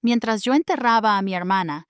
Mientras yo enterraba a mi hermana,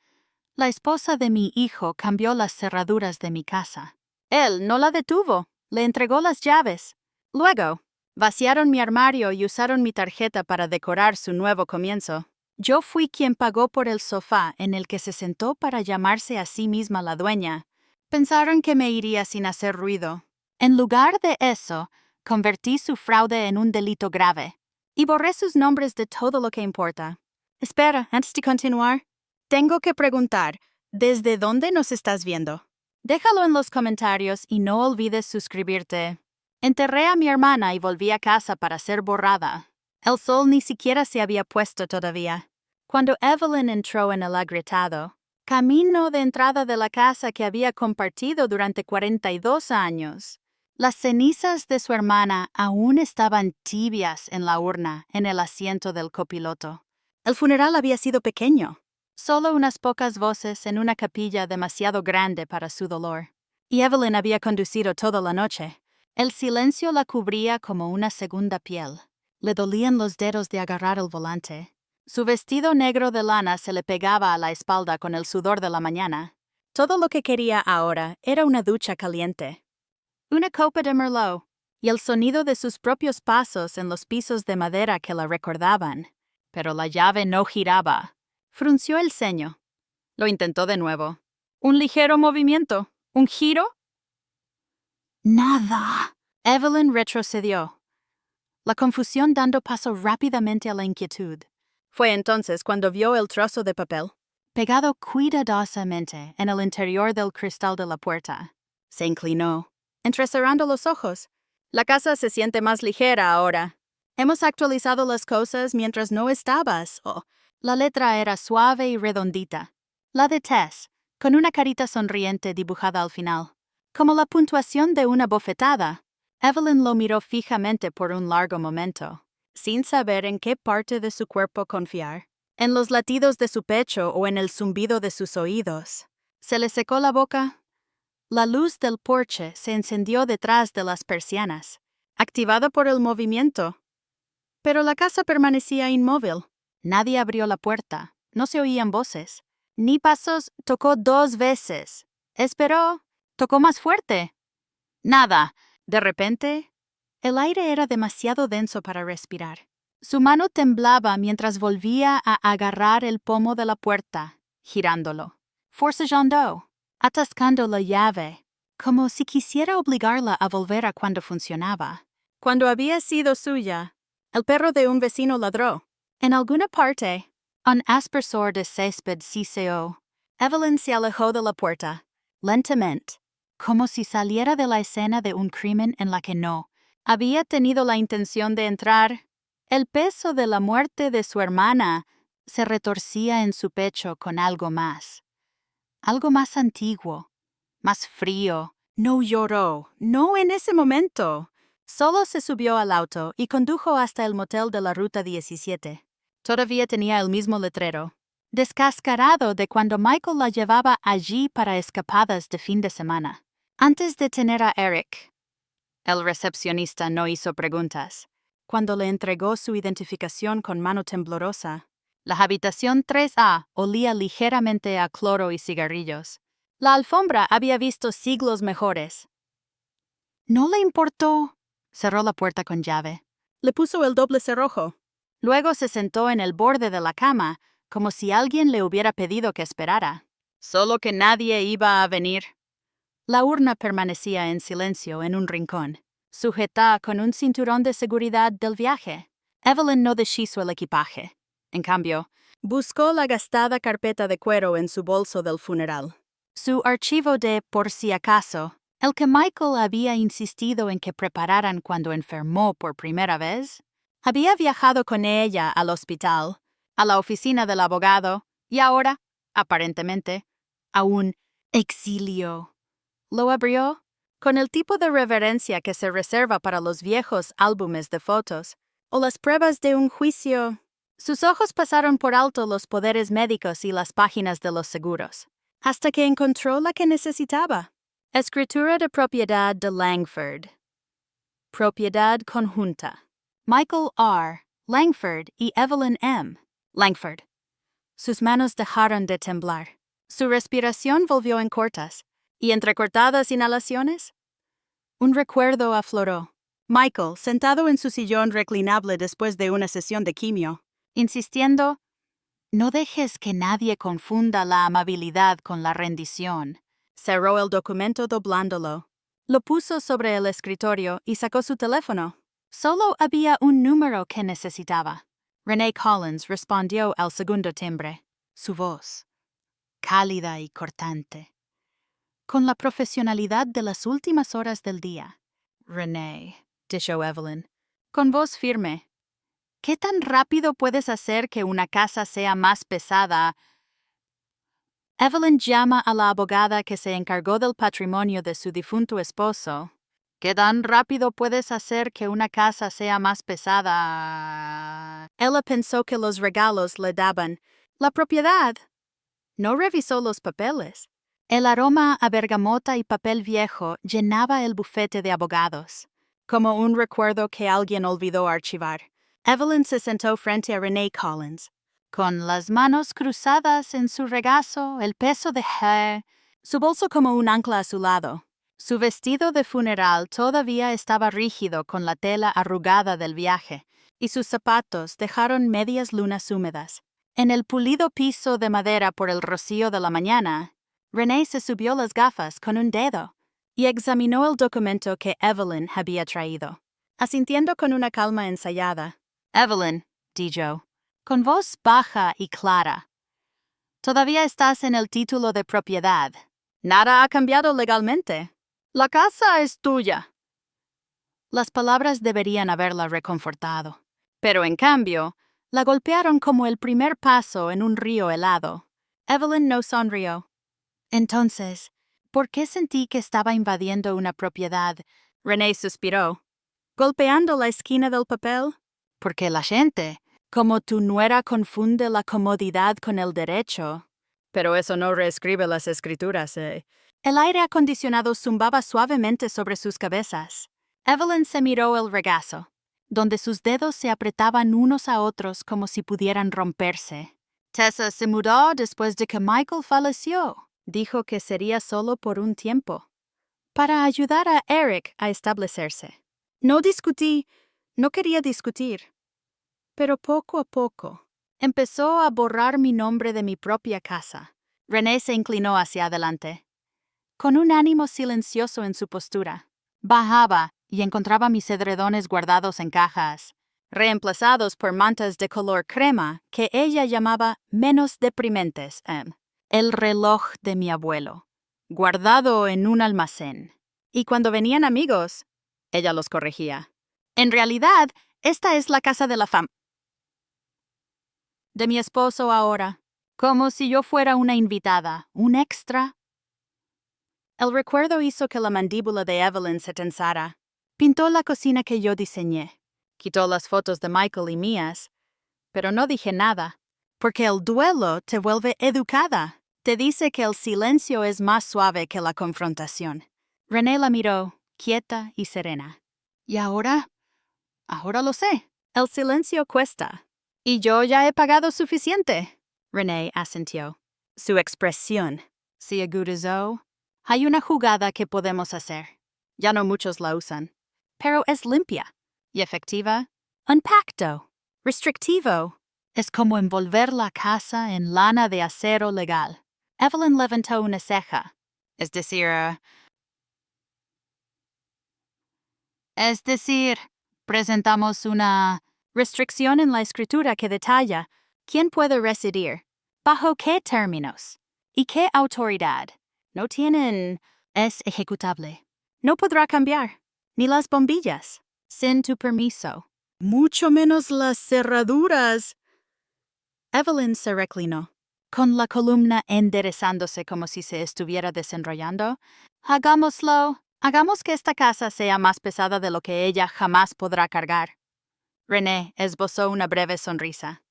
la esposa de mi hijo cambió las cerraduras de mi casa. Él no la detuvo, le entregó las llaves. Luego, vaciaron mi armario y usaron mi tarjeta para decorar su nuevo comienzo. Yo fui quien pagó por el sofá en el que se sentó para llamarse a sí misma la dueña. Pensaron que me iría sin hacer ruido. En lugar de eso, convertí su fraude en un delito grave y borré sus nombres de todo lo que importa. Espera, antes de continuar, tengo que preguntar, ¿desde dónde nos estás viendo? Déjalo en los comentarios y no olvides suscribirte. Enterré a mi hermana y volví a casa para ser borrada. El sol ni siquiera se había puesto todavía. Cuando Evelyn entró en el agrietado, camino de entrada de la casa que había compartido durante 42 años, las cenizas de su hermana aún estaban tibias en la urna en el asiento del copiloto. El funeral había sido pequeño. Solo unas pocas voces en una capilla demasiado grande para su dolor. Y Evelyn había conducido toda la noche. El silencio la cubría como una segunda piel. Le dolían los dedos de agarrar el volante. Su vestido negro de lana se le pegaba a la espalda con el sudor de la mañana. Todo lo que quería ahora era una ducha caliente, una copa de Merlot y el sonido de sus propios pasos en los pisos de madera que la recordaban. Pero la llave no giraba. Frunció el ceño. Lo intentó de nuevo. Un ligero movimiento. ¿Un giro? Nada. Evelyn retrocedió, la confusión dando paso rápidamente a la inquietud. Fue entonces cuando vio el trozo de papel, pegado cuidadosamente en el interior del cristal de la puerta. Se inclinó, entrecerrando los ojos. La casa se siente más ligera ahora. Hemos actualizado las cosas mientras no estabas. La letra era suave y redondita. La de Tess, con una carita sonriente dibujada al final. Como la puntuación de una bofetada. Evelyn lo miró fijamente por un largo momento, sin saber en qué parte de su cuerpo confiar. En los latidos de su pecho o en el zumbido de sus oídos. Se le secó la boca. La luz del porche se encendió detrás de las persianas, activada por el movimiento. Pero la casa permanecía inmóvil. Nadie abrió la puerta, no se oían voces, ni pasos. Tocó 2 veces. Esperó, tocó más fuerte. Nada. De repente, el aire era demasiado denso para respirar. Su mano temblaba mientras volvía a agarrar el pomo de la puerta, girándolo, forcejeando, atascando la llave, como si quisiera obligarla a volver a cuando funcionaba. Cuando había sido suya, el perro de un vecino ladró. En alguna parte, un aspersor de césped siseó. Evelyn se alejó de la puerta, lentamente, como si saliera de la escena de un crimen en la que no había tenido la intención de entrar. El peso de la muerte de su hermana se retorcía en su pecho con algo más antiguo, más frío. No lloró, no en ese momento. Solo se subió al auto y condujo hasta el motel de la Ruta 17. Todavía tenía el mismo letrero, descascarado de cuando Michael la llevaba allí para escapadas de fin de semana. Antes de tener a Eric, el recepcionista no hizo preguntas. Cuando le entregó su identificación con mano temblorosa, la habitación 3A olía ligeramente a cloro y cigarrillos. La alfombra había visto siglos mejores. No le importó. Cerró la puerta con llave. Le puso el doble cerrojo. Luego se sentó en el borde de la cama, como si alguien le hubiera pedido que esperara. Solo que nadie iba a venir. La urna permanecía en silencio en un rincón, sujetada con un cinturón de seguridad del viaje. Evelyn no deshizo el equipaje. En cambio, buscó la gastada carpeta de cuero en su bolso del funeral. Su archivo de por si acaso, el que Michael había insistido en que prepararan cuando enfermó por primera vez, había viajado con ella al hospital, a la oficina del abogado y ahora, aparentemente, a un exilio. Lo abrió, con el tipo de reverencia que se reserva para los viejos álbumes de fotos o las pruebas de un juicio. Sus ojos pasaron por alto los poderes médicos y las páginas de los seguros, hasta que encontró la que necesitaba. Escritura de propiedad de Langford. Propiedad conjunta. Michael R. Langford y Evelyn M. Langford. Sus manos dejaron de temblar. Su respiración volvió en cortas y entrecortadas inhalaciones. Un recuerdo afloró. Michael, sentado en su sillón reclinable después de una sesión de quimio, insistiendo, «No dejes que nadie confunda la amabilidad con la rendición». Cerró el documento doblándolo. Lo puso sobre el escritorio y sacó su teléfono. Solo había un número que necesitaba. Renee Collins respondió al segundo timbre. Su voz, cálida y cortante, con la profesionalidad de las últimas horas del día. «Renee», dijo Evelyn, con voz firme, «¿qué tan rápido puedes hacer que una casa sea más pesada?» Evelyn llama a la abogada que se encargó del patrimonio de su difunto esposo. «¿Qué tan rápido puedes hacer que una casa sea más pesada?» Ella pensó que los regalos le daban la propiedad. No revisó los papeles. El aroma a bergamota y papel viejo llenaba el bufete de abogados, como un recuerdo que alguien olvidó archivar. Evelyn se sentó frente a Renee Collins, con las manos cruzadas en su regazo, el peso de su bolso como un ancla a su lado. Su vestido de funeral todavía estaba rígido con la tela arrugada del viaje, y sus zapatos dejaron medias lunas húmedas. En el pulido piso de madera por el rocío de la mañana, Renee se subió las gafas con un dedo y examinó el documento que Evelyn había traído, asintiendo con una calma ensayada. «Evelyn», dijo, con voz baja y clara, «todavía estás en el título de propiedad. Nada ha cambiado legalmente. La casa es tuya». Las palabras deberían haberla reconfortado, pero en cambio, la golpearon como el primer paso en un río helado. Evelyn no sonrió. «Entonces, ¿por qué sentí que estaba invadiendo una propiedad?» Renee suspiró. «¿Golpeando la esquina del papel?» «Porque la gente, como tu nuera, confunde la comodidad con el derecho». «Pero eso no reescribe las escrituras, ¿eh?» El aire acondicionado zumbaba suavemente sobre sus cabezas. Evelyn se miró el regazo, donde sus dedos se apretaban unos a otros como si pudieran romperse. «Tessa se mudó después de que Michael falleció. Dijo que sería solo por un tiempo, para ayudar a Eric a establecerse. No discutí, no quería discutir. Pero poco a poco, empezó a borrar mi nombre de mi propia casa». Renee se inclinó hacia adelante, con un ánimo silencioso en su postura. Bajaba y encontraba mis edredones guardados en cajas, reemplazados por mantas de color crema que ella llamaba menos deprimentes. El reloj de mi abuelo, guardado en un almacén. Y cuando venían amigos, ella los corregía. «En realidad, esta es la casa de la de mi esposo ahora, como si yo fuera una invitada, un extra». El recuerdo hizo que la mandíbula de Evelyn se tensara. Pintó la cocina que yo diseñé. Quitó las fotos de Michael y mías. Pero no dije nada, porque el duelo te vuelve educada. Te dice que el silencio es más suave que la confrontación. Renee la miró, quieta y serena. «¿Y ahora? Ahora lo sé. El silencio cuesta. Y yo ya he pagado suficiente». Renee asintió. Su expresión se agudizó. «Hay una jugada que podemos hacer. Ya no muchos la usan. Pero es limpia y efectiva. Un pacto restrictivo. Es como envolver la casa en lana de acero legal». Evelyn levantó una ceja. Es decir, presentamos una restricción en la escritura que detalla quién puede residir, bajo qué términos y qué autoridad. No tienen... Es ejecutable. No podrá cambiar, ni las bombillas, sin tu permiso. Mucho menos las cerraduras. Evelyn se reclinó, con la columna enderezándose como si se estuviera desenrollando. «Hagámoslo. Hagamos que esta casa sea más pesada de lo que ella jamás podrá cargar». Renee esbozó una breve sonrisa.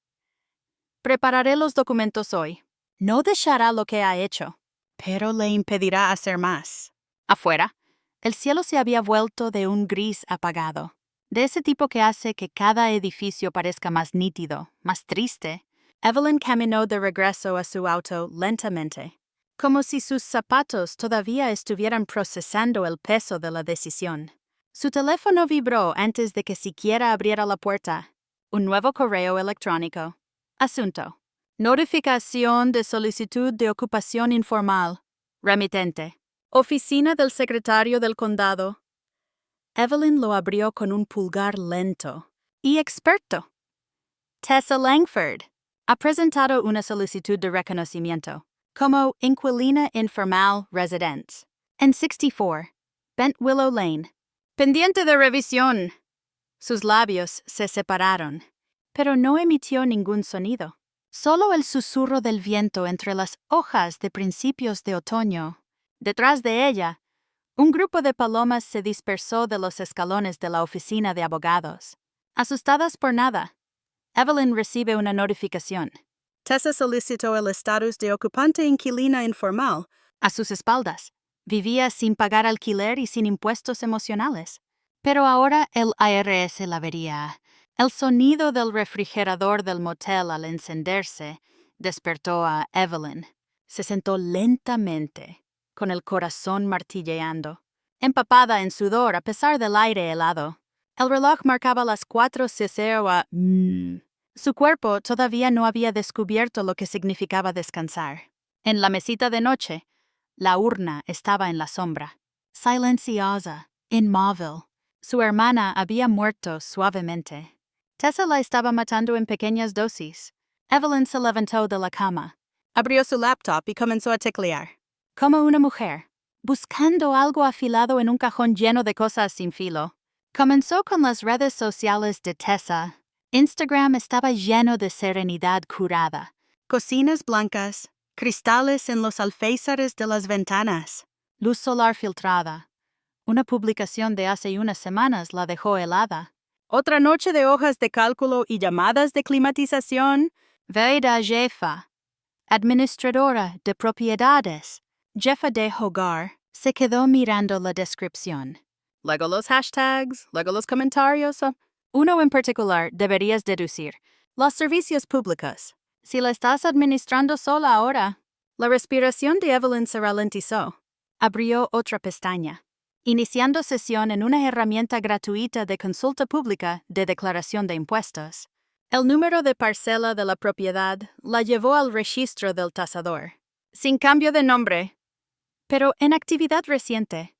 «Prepararé los documentos hoy. No dejará lo que ha hecho, pero le impedirá hacer más». Afuera, el cielo se había vuelto de un gris apagado, de ese tipo que hace que cada edificio parezca más nítido, más triste. Evelyn caminó de regreso a su auto lentamente, como si sus zapatos todavía estuvieran procesando el peso de la decisión. Su teléfono vibró antes de que siquiera abriera la puerta. Un nuevo correo electrónico. Asunto. Notificación de solicitud de ocupación informal. Remitente. Oficina del secretario del condado. Evelyn lo abrió con un pulgar lento y experto. Tessa Langford ha presentado una solicitud de reconocimiento como inquilina informal residence en 64 Bent Willow Lane. Pendiente de revisión. Sus labios se separaron, pero no emitió ningún sonido. Solo el susurro del viento entre las hojas de principios de otoño. Detrás de ella, un grupo de palomas se dispersó de los escalones de la oficina de abogados. Asustadas por nada, Evelyn recibe una notificación. Tessa solicitó el estatus de ocupante inquilina informal. A sus espaldas, vivía sin pagar alquiler y sin impuestos emocionales. Pero ahora el IRS la vería. El sonido del refrigerador del motel al encenderse despertó a Evelyn. Se sentó lentamente, con el corazón martilleando, empapada en sudor a pesar del aire helado. El reloj marcaba las 4:00 a... Su cuerpo todavía no había descubierto lo que significaba descansar. En la mesita de noche, la urna estaba en la sombra, silenciosa, inmóvil. Su hermana había muerto suavemente. Tessa la estaba matando en pequeñas dosis. Evelyn se levantó de la cama, abrió su laptop y comenzó a teclear. Como una mujer, buscando algo afilado en un cajón lleno de cosas sin filo. Comenzó con las redes sociales de Tessa. Instagram estaba lleno de serenidad curada. Cocinas blancas, cristales en los alféizares de las ventanas, luz solar filtrada. Una publicación de hace unas semanas la dejó helada. Otra noche de hojas de cálculo y llamadas de climatización. Veida jefa, administradora de propiedades, jefa de hogar, se quedó mirando la descripción. Luego los hashtags, luego los comentarios. Uno en particular deberías deducir. Los servicios públicos. Si la estás administrando sola ahora. La respiración de Evelyn se ralentizó. Abrió otra pestaña, iniciando sesión en una herramienta gratuita de consulta pública de declaración de impuestos. El número de parcela de la propiedad la llevó al registro del tasador, sin cambio de nombre, pero en actividad reciente.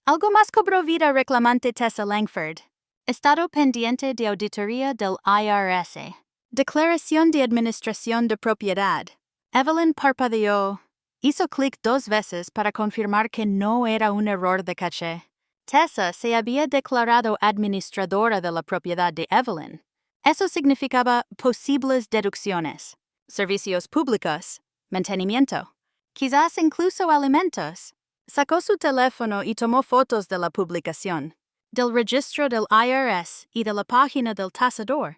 Algo más cobró vida reclamante Tessa Langford. Estado pendiente de auditoría del IRS. Declaración de administración de propiedad. Evelyn parpadeó. Hizo clic 2 veces para confirmar que no era un error de caché. Tessa se había declarado administradora de la propiedad de Evelyn. Eso significaba posibles deducciones, servicios públicos, mantenimiento, quizás incluso alimentos. Sacó su teléfono y tomó fotos de la publicación, del registro del IRS y de la página del tasador.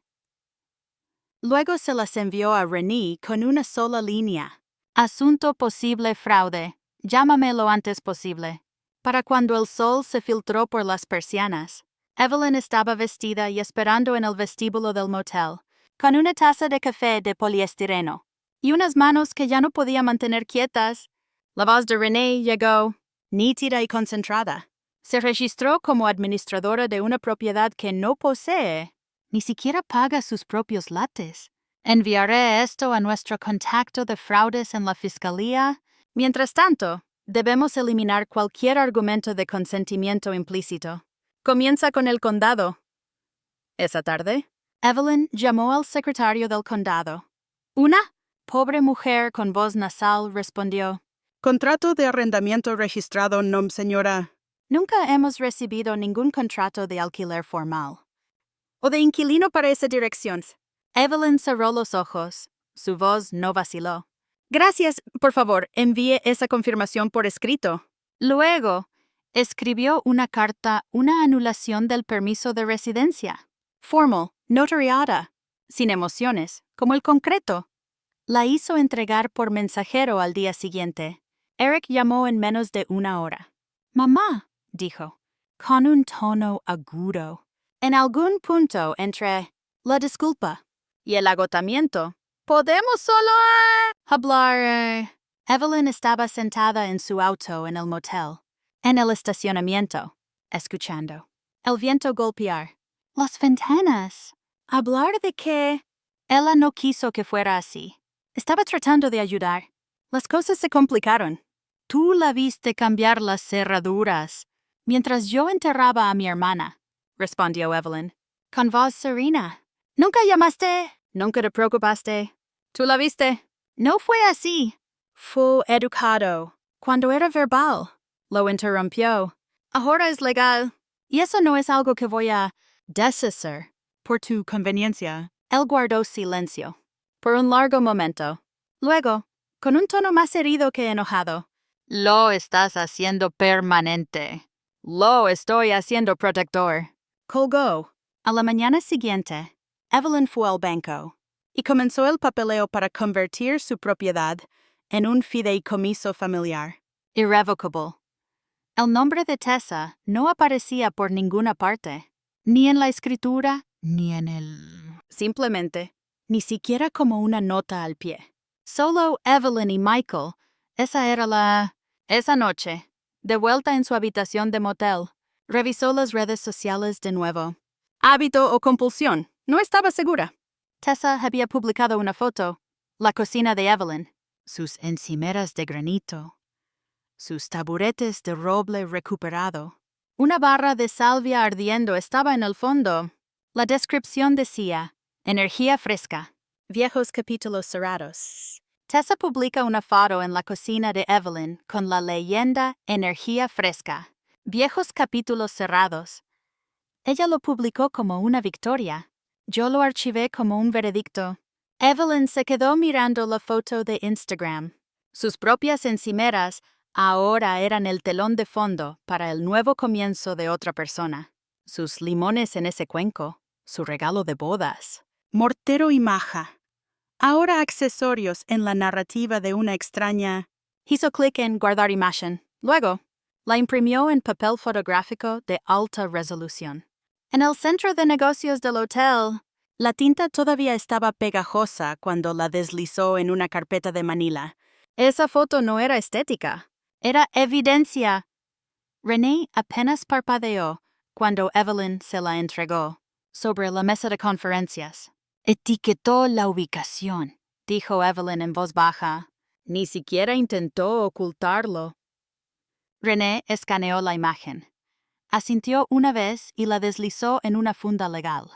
Luego se las envió a Renee con una sola línea. Asunto posible fraude. Llámame lo antes posible. Para cuando el sol se filtró por las persianas, Evelyn estaba vestida y esperando en el vestíbulo del motel, con una taza de café de poliestireno y unas manos que ya no podía mantener quietas. La voz de Renee llegó, nítida y concentrada. Se registró como administradora de una propiedad que no posee. Ni siquiera paga sus propios lates. Enviaré esto a nuestro contacto de fraudes en la fiscalía. Mientras tanto, debemos eliminar cualquier argumento de consentimiento implícito. Comienza con el condado. Esa tarde, Evelyn llamó al secretario del condado. Una pobre mujer con voz nasal respondió. Contrato de arrendamiento registrado, no, señora. Nunca hemos recibido ningún contrato de alquiler formal. O de inquilino para esa dirección. Evelyn cerró los ojos. Su voz no vaciló. Gracias, por favor, envíe esa confirmación por escrito. Luego, escribió una carta, una anulación del permiso de residencia. Formal, notariada, sin emociones, como el concreto. La hizo entregar por mensajero al día siguiente. Eric llamó en menos de 1 hora. Mamá, dijo, con un tono agudo. En algún punto entre la disculpa y el agotamiento, Podemos solo hablar. Evelyn estaba sentada en su auto en el motel, en el estacionamiento, escuchando el viento golpear las ventanas. ¿Hablar de qué? Ella no quiso que fuera así. Estaba tratando de ayudar. Las cosas se complicaron. Tú la viste cambiar las cerraduras mientras yo enterraba a mi hermana, respondió Evelyn, con voz serena. ¿Nunca llamaste? ¿Nunca te preocupaste? ¿Tú la viste? No fue así. Fue educado. Cuando era verbal, lo interrumpió. Ahora es legal. Y eso no es algo que voy a deshacer por tu conveniencia. Él guardó silencio por un largo momento. Luego, con un tono más herido que enojado. Lo estás haciendo permanente. Lo estoy haciendo protector. Colgó. A la mañana siguiente, Evelyn fue al banco y comenzó el papeleo para convertir su propiedad en un fideicomiso familiar. Irrevocable. El nombre de Tessa no aparecía por ninguna parte, ni en la escritura, ni en el... Simplemente, ni siquiera como una nota al pie. Solo Evelyn y Michael. Esa era la... Esa noche, de vuelta en su habitación de motel, revisó las redes sociales de nuevo. Hábito o compulsión, no estaba segura. Tessa había publicado una foto, la cocina de Evelyn, sus encimeras de granito, sus taburetes de roble recuperado. Una barra de salvia ardiendo estaba en el fondo. La descripción decía, energía fresca. Viejos capítulos cerrados. Tessa publica una foto en la cocina de Evelyn con la leyenda energía fresca. Viejos capítulos cerrados. Ella lo publicó como una victoria. Yo lo archivé como un veredicto. Evelyn se quedó mirando la foto de Instagram. Sus propias encimeras ahora eran el telón de fondo para el nuevo comienzo de otra persona. Sus limones en ese cuenco, su regalo de bodas. Mortero y maja. Ahora accesorios en la narrativa de una extraña. Hizo clic en guardar imagen. Luego, la imprimió en papel fotográfico de alta resolución. En el centro de negocios del hotel, la tinta todavía estaba pegajosa cuando la deslizó en una carpeta de Manila. Esa foto no era estética, era evidencia. René apenas parpadeó cuando Evelyn se la entregó, sobre la mesa de conferencias. Etiquetó la ubicación, dijo Evelyn en voz baja. Ni siquiera intentó ocultarlo. René escaneó la imagen. Asintió una vez y la deslizó en una funda legal.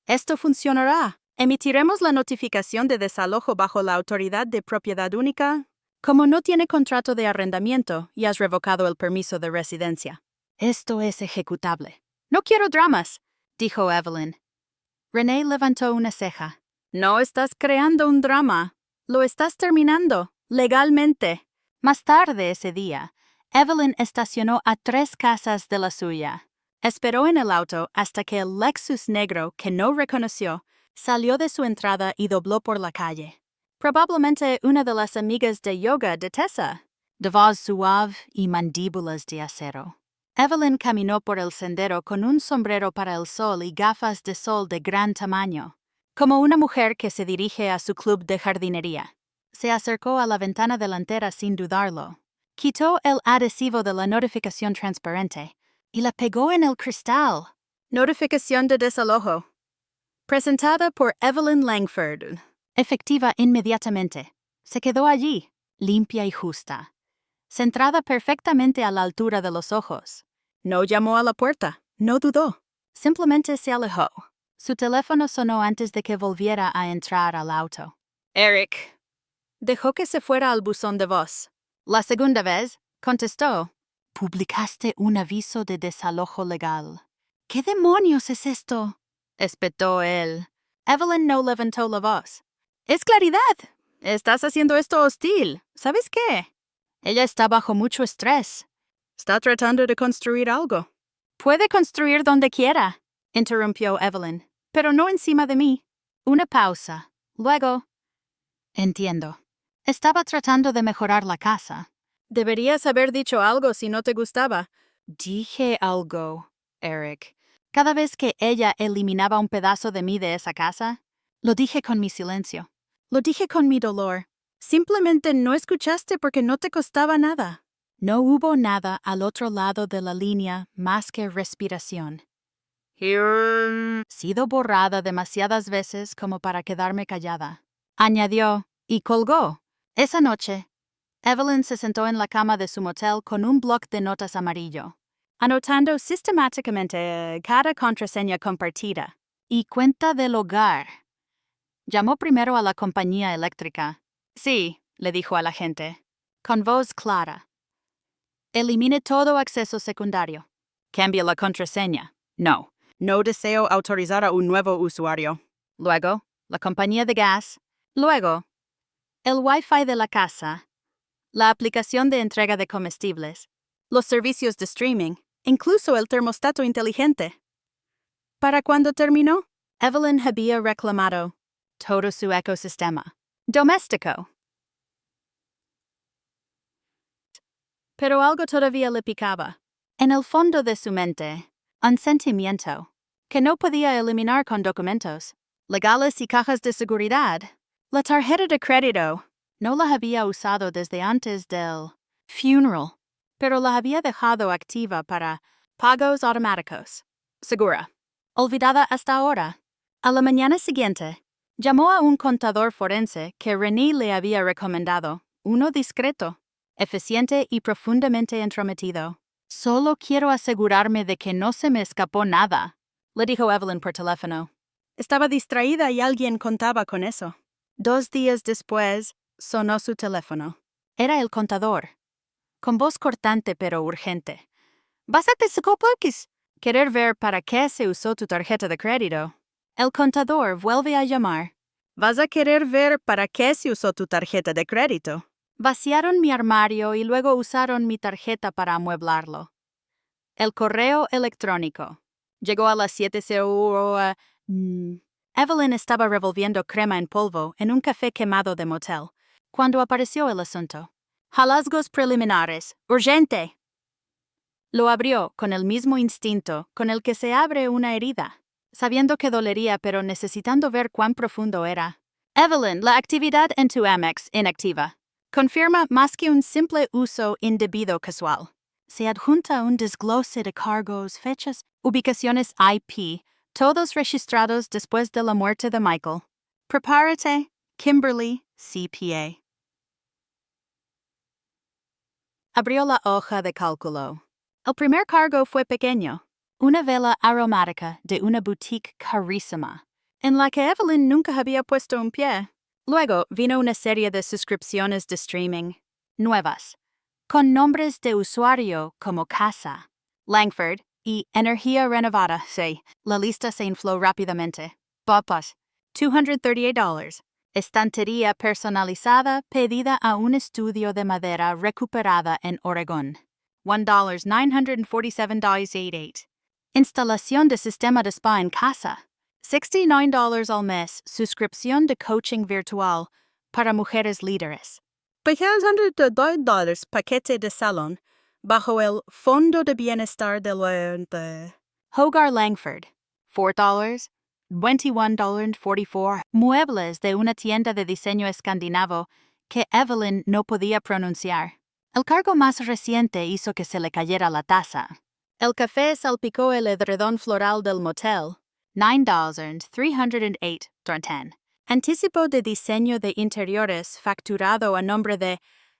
Esto funcionará. Emitiremos la notificación de desalojo bajo la autoridad de propiedad única. Como no tiene contrato de arrendamiento y has revocado el permiso de residencia. Esto es ejecutable. No quiero dramas, dijo Evelyn. René levantó una ceja. No estás creando un drama. Lo estás terminando, legalmente. Más tarde ese día, Evelyn estacionó a 3 casas de la suya. Esperó en el auto hasta que el Lexus negro, que no reconoció, salió de su entrada y dobló por la calle. Probablemente una de las amigas de yoga de Tessa, de voz suave y mandíbulas de acero. Evelyn caminó por el sendero con un sombrero para el sol y gafas de sol de gran tamaño, como una mujer que se dirige a su club de jardinería. Se acercó a la ventana delantera sin dudarlo. Quitó el adhesivo de la notificación transparente y la pegó en el cristal. Notificación de desalojo. Presentada por Evelyn Langford. Efectiva inmediatamente. Se quedó allí, limpia y justa, centrada perfectamente a la altura de los ojos. No llamó a la puerta, no dudó. Simplemente se alejó. Su teléfono sonó antes de que volviera a entrar al auto. Eric. Dejó que se fuera al buzón de voz. La segunda vez, contestó. Publicaste un aviso de desalojo legal. ¿Qué demonios es esto? Espetó él. Evelyn no levantó la voz. Es claridad. Estás haciendo esto hostil. ¿Sabes qué? Ella está bajo mucho estrés. Está tratando de construir algo. Puede construir donde quiera, interrumpió Evelyn, pero no encima de mí. Una pausa. Luego. Entiendo. Estaba tratando de mejorar la casa. Deberías haber dicho algo si no te gustaba. Dije algo, Eric. Cada vez que ella eliminaba un pedazo de mí de esa casa, lo dije con mi silencio. Lo dije con mi dolor. Simplemente no escuchaste porque no te costaba nada. No hubo nada al otro lado de la línea más que respiración. Sido borrada demasiadas veces como para quedarme callada. Añadió, y colgó. Esa noche, Evelyn se sentó en la cama de su motel con un bloc de notas amarillo, anotando sistemáticamente cada contraseña compartida y cuenta del hogar. Llamó primero a la compañía eléctrica. Sí, le dijo a la gente, con voz clara. Elimine todo acceso secundario. Cambie la contraseña. No. No deseo autorizar a un nuevo usuario. Luego, la compañía de gas. Luego, el Wi-Fi de la casa. La aplicación de entrega de comestibles. Los servicios de streaming. Incluso el termostato inteligente. Para cuando terminó, Evelyn había reclamado todo su ecosistema doméstico. Pero algo todavía le picaba. En el fondo de su mente, un sentimiento que no podía eliminar con documentos legales y cajas de seguridad. La tarjeta de crédito no la había usado desde antes del funeral, pero la había dejado activa para pagos automáticos. Segura. Olvidada hasta ahora. A la mañana siguiente, llamó a un contador forense que René le había recomendado, uno discreto, eficiente y profundamente entrometido. Solo quiero asegurarme de que no se me escapó nada, le dijo Evelyn por teléfono. Estaba distraída y alguien contaba con eso. 2 días después, sonó su teléfono. Era el contador, con voz cortante pero urgente. ¿Vas a Tescopolis? Querer ver para qué se usó tu tarjeta de crédito. El contador vuelve a llamar. ¿Vas a querer ver para qué se usó tu tarjeta de crédito? Vaciaron mi armario y luego usaron mi tarjeta para amueblarlo. El correo electrónico. Llegó a las 7:00. Evelyn estaba revolviendo crema en polvo en un café quemado de motel, cuando apareció el asunto. Hallazgos preliminares. ¡Urgente! Lo abrió con el mismo instinto con el que se abre una herida, sabiendo que dolería pero necesitando ver cuán profundo era. Evelyn, la actividad en tu Amex inactiva. Confirma más que un simple uso indebido casual. Se adjunta un desglose de cargos, fechas, ubicaciones IP, todos registrados después de la muerte de Michael. Prepárate, Kimberly, CPA. Abrió la hoja de cálculo. El primer cargo fue pequeño, una vela aromática de una boutique carísima, en la que Evelyn nunca había puesto un pie. Luego vino una serie de suscripciones de streaming, nuevas, con nombres de usuario como Casa, Langford y Energía Renovada. Sí, la lista se infló rápidamente. Papas, $238. Estantería personalizada pedida a un estudio de madera recuperada en Oregón. $1,947.88. Instalación de sistema de spa en casa. $69 al mes. Suscripción de coaching virtual para mujeres líderes. $102 paquete de salón bajo el Fondo de Bienestar de Hogar Langford. $4. $21.44. Muebles de una tienda de diseño escandinavo que Evelyn no podía pronunciar. El cargo más reciente hizo que se le cayera la taza. El café salpicó el edredón floral del motel. $9,308.10. Anticipo de diseño de interiores facturado a nombre de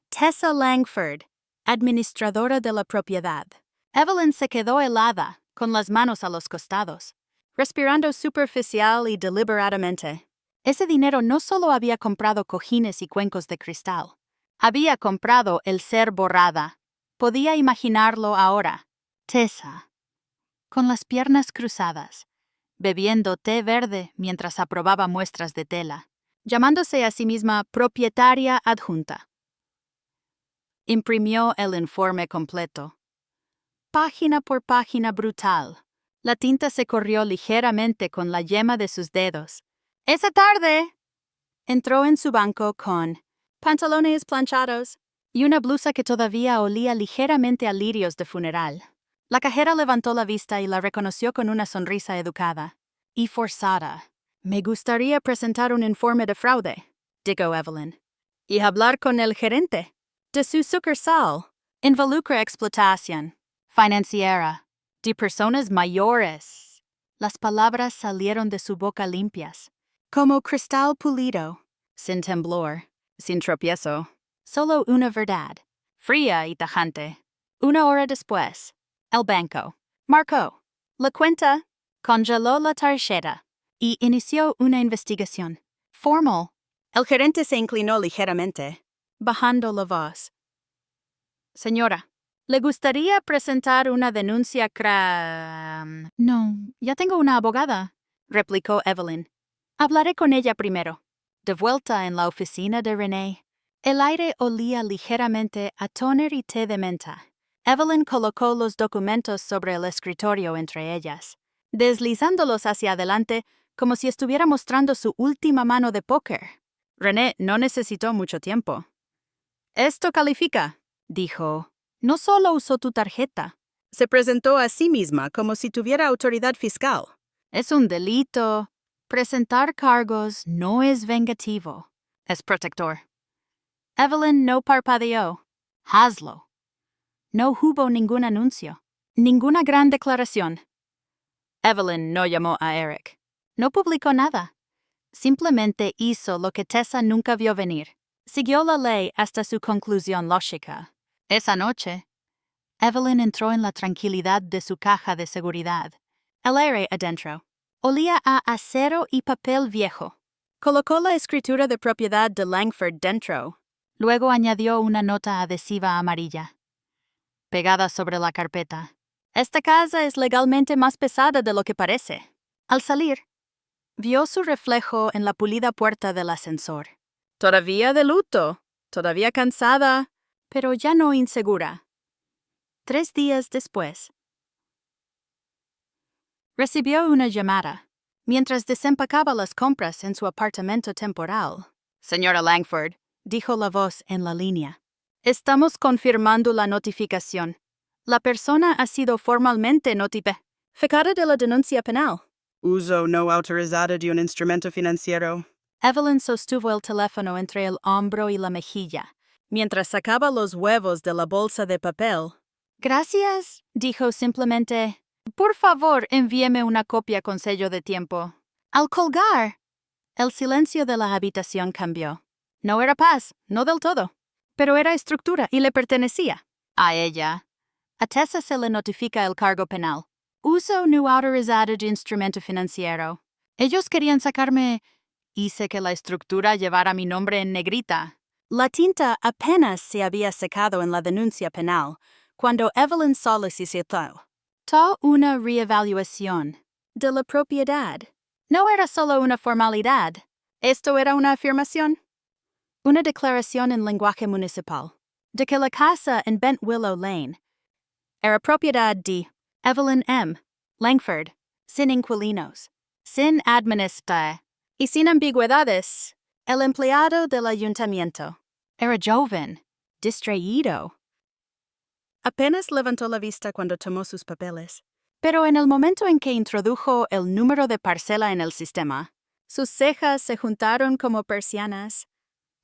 Tessa Langford, administradora de la propiedad. Evelyn se quedó helada, con las manos a los costados, respirando superficial y deliberadamente. Ese dinero no solo había comprado cojines y cuencos de cristal. Había comprado el ser borrada. Podía imaginarlo ahora. Tessa, con las piernas cruzadas, bebiendo té verde mientras aprobaba muestras de tela, llamándose a sí misma propietaria adjunta. Imprimió el informe completo. Página por página brutal. La tinta se corrió ligeramente con la yema de sus dedos. ¡Esa tarde! Entró en su banco con pantalones planchados y una blusa que todavía olía ligeramente a lirios de funeral. La cajera levantó la vista y la reconoció con una sonrisa educada y forzada. Me gustaría presentar un informe de fraude. dijo Evelyn. Y hablar con el gerente de su sucursal. Involucra explotación financiera de personas mayores. Las palabras salieron de su boca limpias, como cristal pulido, sin temblor, sin tropiezo, solo una verdad, fría y tajante. 1 hora después, el banco marcó la cuenta, congeló la tarjeta y inició una investigación formal. El gerente se inclinó ligeramente, bajando la voz. Señora, ¿le gustaría presentar una denuncia No, ya tengo una abogada, replicó Evelyn. Hablaré con ella primero. De vuelta en la oficina de René, el aire olía ligeramente a tóner y té de menta. Evelyn colocó los documentos sobre el escritorio entre ellas, deslizándolos hacia adelante como si estuviera mostrando su última mano de póker. René no necesitó mucho tiempo. Esto califica, dijo. No solo usó tu tarjeta. Se presentó a sí misma como si tuviera autoridad fiscal. Es un delito. Presentar cargos no es vengativo. Es protector. Evelyn no parpadeó. Hazlo. No hubo ningún anuncio. Ninguna gran declaración. Evelyn no llamó a Eric. No publicó nada. Simplemente hizo lo que Tessa nunca vio venir. Siguió la ley hasta su conclusión lógica. Esa noche, Evelyn entró en la tranquilidad de su caja de seguridad. El aire adentro olía a acero y papel viejo. Colocó la escritura de propiedad de Langford dentro. Luego añadió una nota adhesiva amarilla, pegada sobre la carpeta. Esta casa es legalmente más pesada de lo que parece. Al salir, vio su reflejo en la pulida puerta del ascensor. Todavía de luto, todavía cansada, pero ya no insegura. 3 días después, recibió una llamada mientras desempacaba las compras en su apartamento temporal. Señora Langford, dijo la voz en la línea. Estamos confirmando la notificación. La persona ha sido formalmente notificada de la denuncia penal. Uso no autorizado de un instrumento financiero. Evelyn sostuvo el teléfono entre el hombro y la mejilla, mientras sacaba los huevos de la bolsa de papel. Gracias, dijo simplemente. Por favor, envíeme una copia con sello de tiempo. Al colgar, el silencio de la habitación cambió. No era paz, no del todo, pero era estructura y le pertenecía a ella. A Tessa se le notifica el cargo penal. Uso no autorizado de instrumento financiero. Ellos querían sacarme. Hice que la estructura llevara mi nombre en negrita. La tinta apenas se había secado en la denuncia penal cuando Evelyn solicitó una reevaluación de la propiedad. No era solo una formalidad. Esto era una afirmación. Una declaración en lenguaje municipal de que la casa en Bent Willow Lane era propiedad de Evelyn M. Langford, sin inquilinos, sin administración y sin ambigüedades. El empleado del ayuntamiento era joven, distraído. Apenas levantó la vista cuando tomó sus papeles, pero en el momento en que introdujo el número de parcela en el sistema, sus cejas se juntaron como persianas.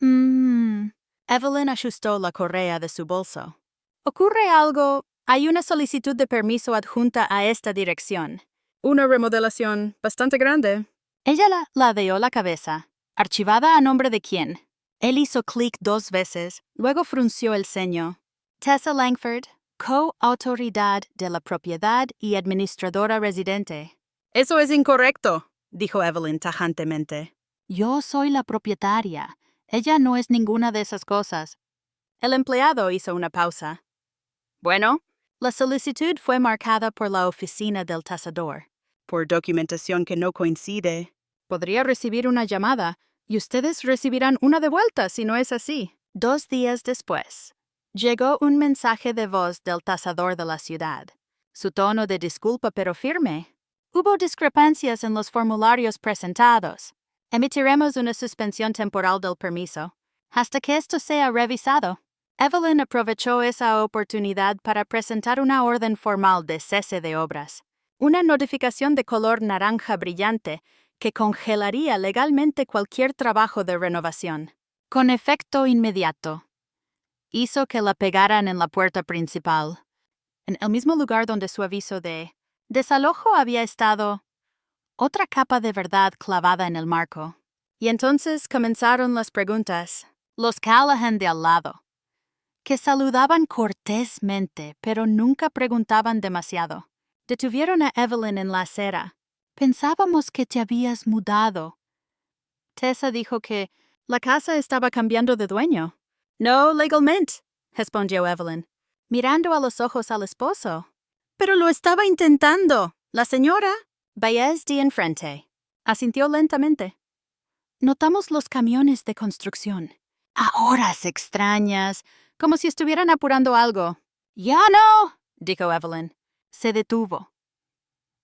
Evelyn ajustó la correa de su bolso. ¿Ocurre algo? Hay una solicitud de permiso adjunta a esta dirección. Una remodelación bastante grande. Ella ladeó la cabeza. ¿Archivada a nombre de quién? Él hizo clic 2 veces, luego frunció el ceño. Tessa Langford, coautoridad de la propiedad y administradora residente. Eso es incorrecto, dijo Evelyn tajantemente. Yo soy la propietaria. Ella no es ninguna de esas cosas. El empleado hizo una pausa. Bueno, la solicitud fue marcada por la oficina del tasador. Por documentación que no coincide. Podría recibir una llamada, y ustedes recibirán una de vuelta si no es así. 2 días después, llegó un mensaje de voz del tasador de la ciudad. Su tono de disculpa pero firme. Hubo discrepancias en los formularios presentados. Emitiremos una suspensión temporal del permiso, hasta que esto sea revisado. Evelyn aprovechó esa oportunidad para presentar una orden formal de cese de obras. Una notificación de color naranja brillante que congelaría legalmente cualquier trabajo de renovación. Con efecto inmediato, hizo que la pegaran en la puerta principal, en el mismo lugar donde su aviso de desalojo había estado, otra capa de verdad clavada en el marco. Y entonces comenzaron las preguntas. Los Callahan de al lado, que saludaban cortésmente, pero nunca preguntaban demasiado. Detuvieron a Evelyn en la acera. Pensábamos que te habías mudado. Tessa dijo que la casa estaba cambiando de dueño. No, legalmente, respondió Evelyn, mirando a los ojos al esposo. pero lo estaba intentando. La señora. Baez de enfrente asintió lentamente. Notamos los camiones de construcción, a horas extrañas, como si estuvieran apurando algo. ¡Ya no!, dijo Evelyn. Se detuvo.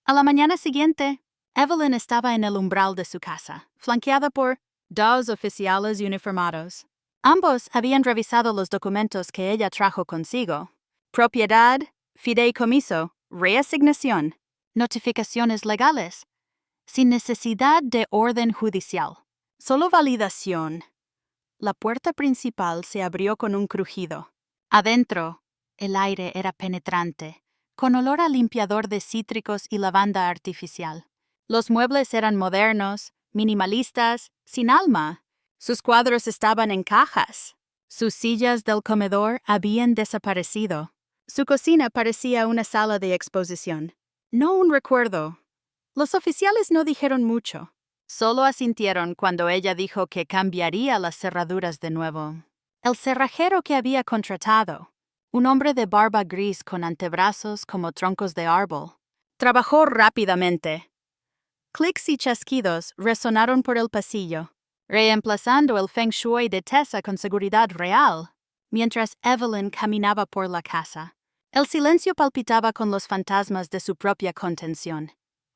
A la mañana siguiente, Evelyn estaba en el umbral de su casa, flanqueada por 2 oficiales uniformados. Ambos habían revisado los documentos que ella trajo consigo. Propiedad, fideicomiso, reasignación, notificaciones legales, sin necesidad de orden judicial. Solo validación. La puerta principal se abrió con un crujido. Adentro, el aire era penetrante, con olor a limpiador de cítricos y lavanda artificial. Los muebles eran modernos, minimalistas, sin alma. Sus cuadros estaban en cajas. Sus sillas del comedor habían desaparecido. Su cocina parecía una sala de exposición. No un recuerdo. Los oficiales no dijeron mucho. Solo asintieron cuando ella dijo que cambiaría las cerraduras de nuevo. El cerrajero que había contratado, un hombre de barba gris con antebrazos como troncos de árbol, trabajó rápidamente. Clics y chasquidos resonaron por el pasillo, reemplazando el feng shui de Tessa con seguridad real, mientras Evelyn caminaba por la casa. El silencio palpitaba con los fantasmas de su propia contención.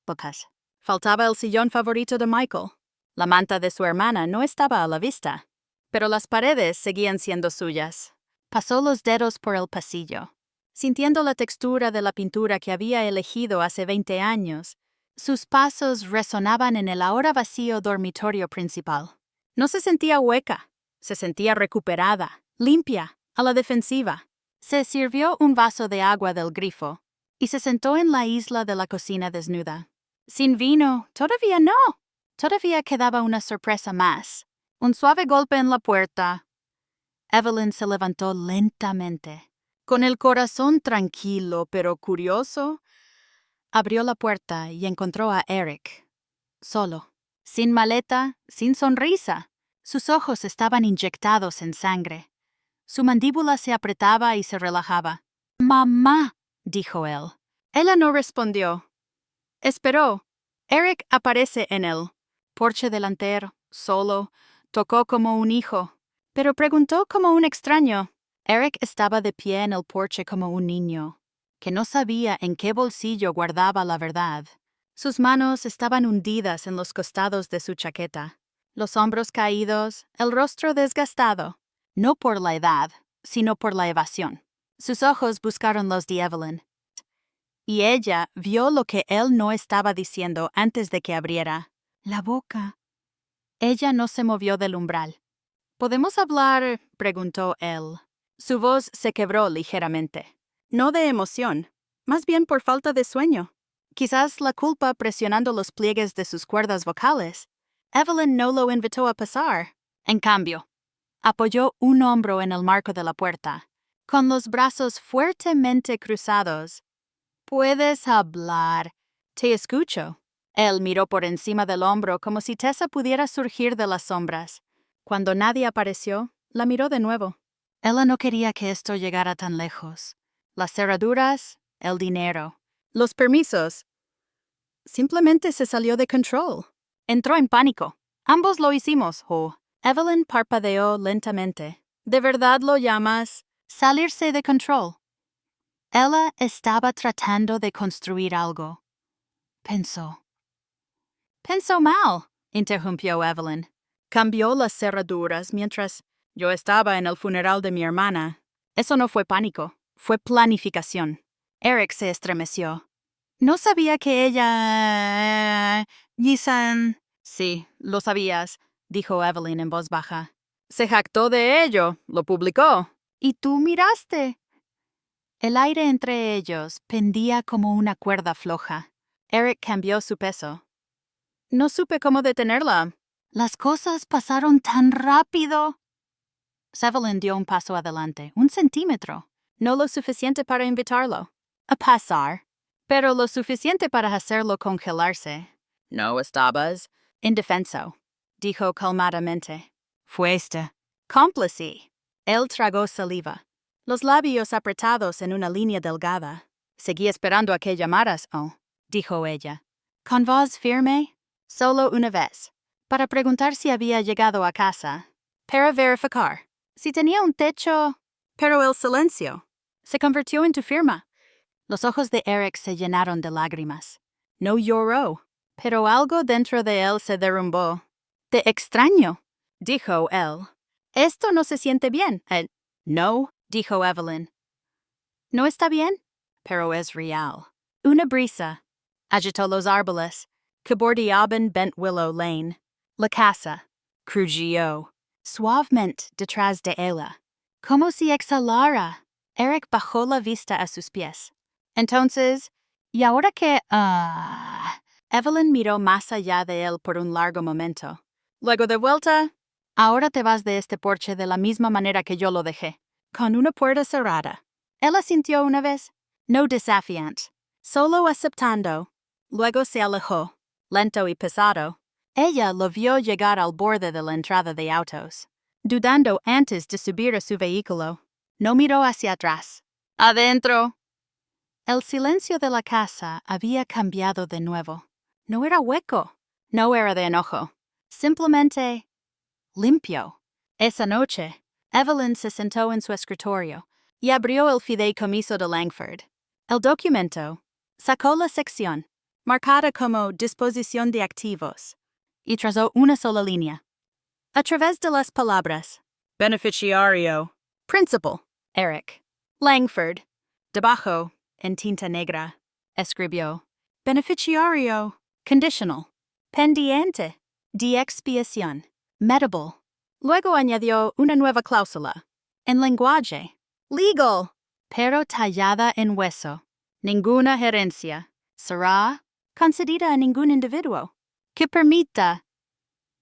Pocas. Faltaba el sillón favorito de Michael. La manta de su hermana no estaba a la vista, pero las paredes seguían siendo suyas. Pasó los dedos por el pasillo, sintiendo la textura de la pintura que había elegido hace 20 años. Sus pasos resonaban en el ahora vacío dormitorio principal. No se sentía hueca, se sentía recuperada, limpia, a la defensiva. Se sirvió un vaso de agua del grifo y se sentó en la isla de la cocina desnuda. Sin vino, todavía no. Todavía quedaba una sorpresa más. Un suave golpe en la puerta. Evelyn se levantó lentamente. Con el corazón tranquilo pero curioso, abrió la puerta y encontró a Eric. Solo. Sin maleta, sin sonrisa. Sus ojos estaban inyectados en sangre. Su mandíbula se apretaba y se relajaba. «Mamá», dijo él. Ella no respondió. Esperó. Eric aparece en el porche delantero, solo, tocó como un hijo, pero preguntó como un extraño. Eric estaba de pie en el porche como un niño, que no sabía en qué bolsillo guardaba la verdad. Sus manos estaban hundidas en los costados de su chaqueta, los hombros caídos, el rostro desgastado, no por la edad, sino por la evasión. Sus ojos buscaron los de Evelyn. Y ella vio lo que él no estaba diciendo antes de que abriera la boca. Ella no se movió del umbral. ¿Podemos hablar?, preguntó él. Su voz se quebró ligeramente. No de emoción, más bien por falta de sueño. Quizás la culpa presionando los pliegues de sus cuerdas vocales. Evelyn no lo invitó a pasar. En cambio, apoyó un hombro en el marco de la puerta, con los brazos fuertemente cruzados. «Puedes hablar. Te escucho». Él miró por encima del hombro como si Tessa pudiera surgir de las sombras. Cuando nadie apareció, la miró de nuevo. Ella no quería que esto llegara tan lejos. Las cerraduras, el dinero, los permisos. Simplemente se salió de control. Entró en pánico. Ambos lo hicimos, Jo. Evelyn parpadeó lentamente. ¿De verdad lo llamas salirse de control? Ella estaba tratando de construir algo. Pensó. Pensó mal, interrumpió Evelyn. Cambió las cerraduras mientras yo estaba en el funeral de mi hermana. Eso no fue pánico, fue planificación. Eric se estremeció. No sabía que ella... Yisan... Sí, lo sabías, dijo Evelyn en voz baja. Se jactó de ello, lo publicó. ¿Y tú miraste? El aire entre ellos pendía como una cuerda floja. Eric cambió su peso. No supe cómo detenerla. Las cosas pasaron tan rápido. Evelyn dio un paso adelante, 1 centímetro. No lo suficiente para invitarlo a pasar, pero lo suficiente para hacerlo congelarse. No estabas indefenso, dijo calmadamente. Fuiste cómplice. Él tragó saliva, los labios apretados en una línea delgada. Seguí esperando a que llamaras, dijo ella. Con voz firme, solo una vez, para preguntar si había llegado a casa, para verificar si tenía un techo. Pero el silencio. Se convirtió en tu firma. Los ojos de Eric se llenaron de lágrimas. No lloró, pero algo dentro de él se derrumbó. Te extraño, dijo él. Esto no se siente bien. No, dijo Evelyn. ¿No está bien? Pero es real. Una brisa agitó los árboles que bordeaban Bent Willow Lane. La casa crujió suavemente detrás de ella, como si exhalara. Eric bajó la vista a sus pies. Entonces, ¿y ahora qué? Evelyn miró más allá de él por un largo momento. Luego de vuelta, ahora te vas de este porche de la misma manera que yo lo dejé, con una puerta cerrada. Él asintió una vez, no desafiante, solo aceptando. Luego se alejó, lento y pesado. Ella lo vio llegar al borde de la entrada de autos, dudando antes de subir a su vehículo. No miró hacia atrás. Adentro. El silencio de la casa había cambiado de nuevo. No era hueco, no era de enojo, simplemente limpio. Esa noche, Evelyn se sentó en su escritorio y abrió el fideicomiso de Langford. El documento sacó la sección, marcada como disposición de activos, y trazó una sola línea. A través de las palabras Beneficiario. Principal, Eric, Langford, debajo, en tinta negra, escribió Beneficiario, conditional, pendiente, de expiación, medible. Luego añadió una nueva cláusula, en lenguaje legal, pero tallada en hueso. Ninguna gerencia será concedida a ningún individuo que permita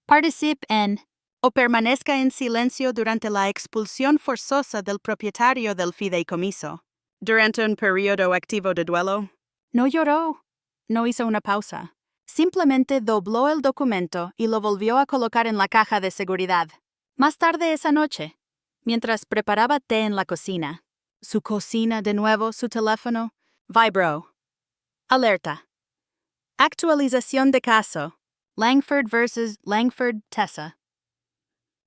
participe en o permanezca en silencio durante la expulsión forzosa del propietario del fideicomiso. Durante un periodo activo de duelo. No lloró, no hizo una pausa. Simplemente dobló el documento y lo volvió a colocar en la caja de seguridad. Más tarde esa noche, mientras preparaba té en la cocina, su cocina de nuevo, su teléfono, vibró. Alerta. Actualización de caso. Langford vs. Langford Tessa.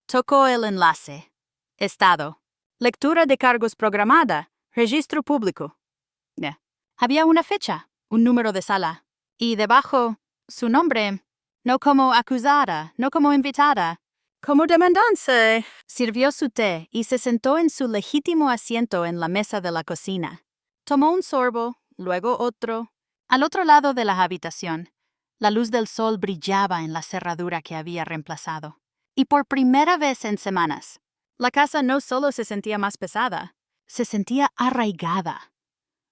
Tocó el enlace. Estado. Lectura de cargos programada. Registro público. Había una fecha, un número de sala. Y debajo, su nombre. No como acusada, no como invitada. Como demandante. Sirvió su té y se sentó en su legítimo asiento en la mesa de la cocina. Tomó un sorbo, luego otro. Al otro lado de la habitación, la luz del sol brillaba en la cerradura que había reemplazado. Y por primera vez en semanas, la casa no solo se sentía más pesada, se sentía arraigada.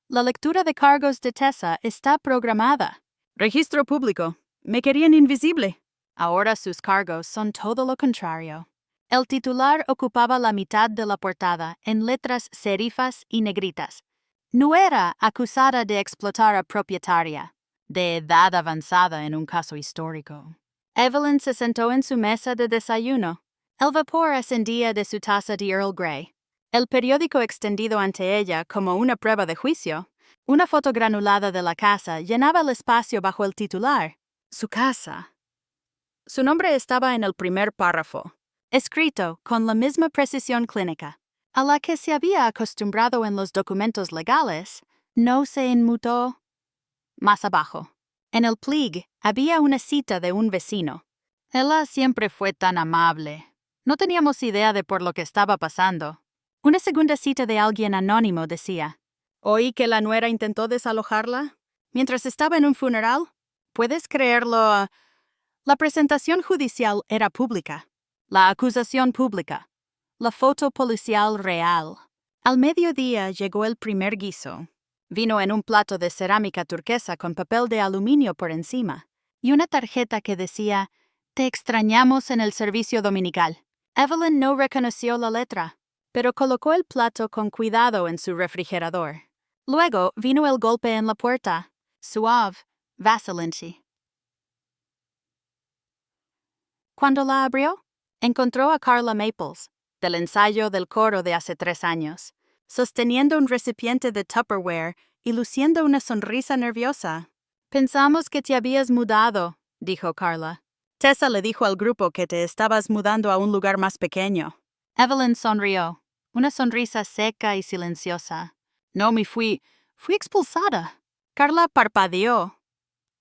La lectura de cargos de Tessa está programada. Registro público. Me querían invisible. Ahora sus cargos son todo lo contrario. El titular ocupaba la mitad de la portada en letras serifas y negritas. No era acusada de explotar a propietaria, de edad avanzada en un caso histórico. Evelyn se sentó en su mesa de desayuno. El vapor ascendía de su taza de Earl Grey. El periódico extendido ante ella como una prueba de juicio. Una foto granulada de la casa llenaba el espacio bajo el titular. Su casa. Su nombre estaba en el primer párrafo, escrito con la misma precisión clínica, a la que se había acostumbrado en los documentos legales. No se inmutó. Más abajo, en el plieg, había una cita de un vecino. Ella siempre fue tan amable. No teníamos idea de por lo que estaba pasando. Una segunda cita de alguien anónimo decía: Oí que la nuera intentó desalojarla mientras estaba en un funeral. ¿Puedes creerlo? La presentación judicial era pública. La acusación pública. La foto policial real. Al mediodía llegó el primer guiso. Vino en un plato de cerámica turquesa con papel de aluminio por encima y una tarjeta que decía: «Te extrañamos en el servicio dominical». Evelyn no reconoció la letra, pero colocó el plato con cuidado en su refrigerador. Luego vino el golpe en la puerta, suave, vacilante. Cuando la abrió, encontró a Carla Maples, del ensayo del coro de hace 3 años, sosteniendo un recipiente de Tupperware y luciendo una sonrisa nerviosa. «Pensamos que te habías mudado», dijo Carla. Tessa le dijo al grupo que te estabas mudando a un lugar más pequeño. Evelyn sonrió, una sonrisa seca y silenciosa. «No me fui expulsada». Carla parpadeó,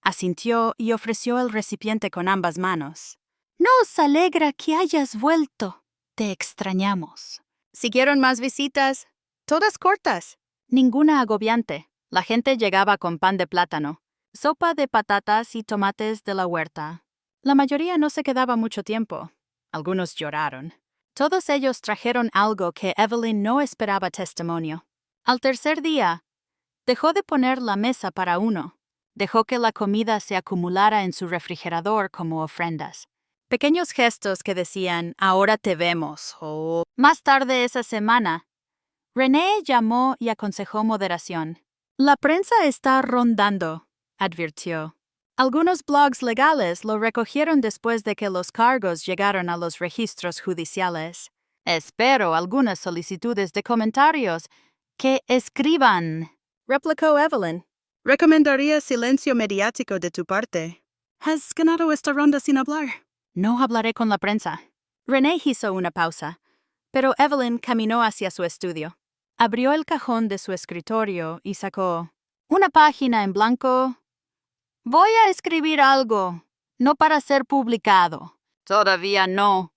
asintió y ofreció el recipiente con ambas manos. «Nos alegra que hayas vuelto. Te extrañamos». Siguieron más visitas, todas cortas. Ninguna agobiante. La gente llegaba con pan de plátano, sopa de patatas y tomates de la huerta. La mayoría no se quedaba mucho tiempo. Algunos lloraron. Todos ellos trajeron algo que Evelyn no esperaba testimonio. Al tercer día, dejó de poner la mesa para uno. Dejó que la comida se acumulara en su refrigerador como ofrendas. Pequeños gestos que decían, «ahora te vemos», o... Más tarde esa semana, René llamó y aconsejó moderación. «La prensa está rondando», advirtió. Algunos blogs legales lo recogieron después de que los cargos llegaron a los registros judiciales. «Espero algunas solicitudes de comentarios que escriban», replicó Evelyn. «Recomendaría silencio mediático de tu parte. Has ganado esta ronda sin hablar». «No hablaré con la prensa». René hizo una pausa, pero Evelyn caminó hacia su estudio. Abrió el cajón de su escritorio y sacó una página en blanco. «Voy a escribir algo, no para ser publicado». «Todavía no».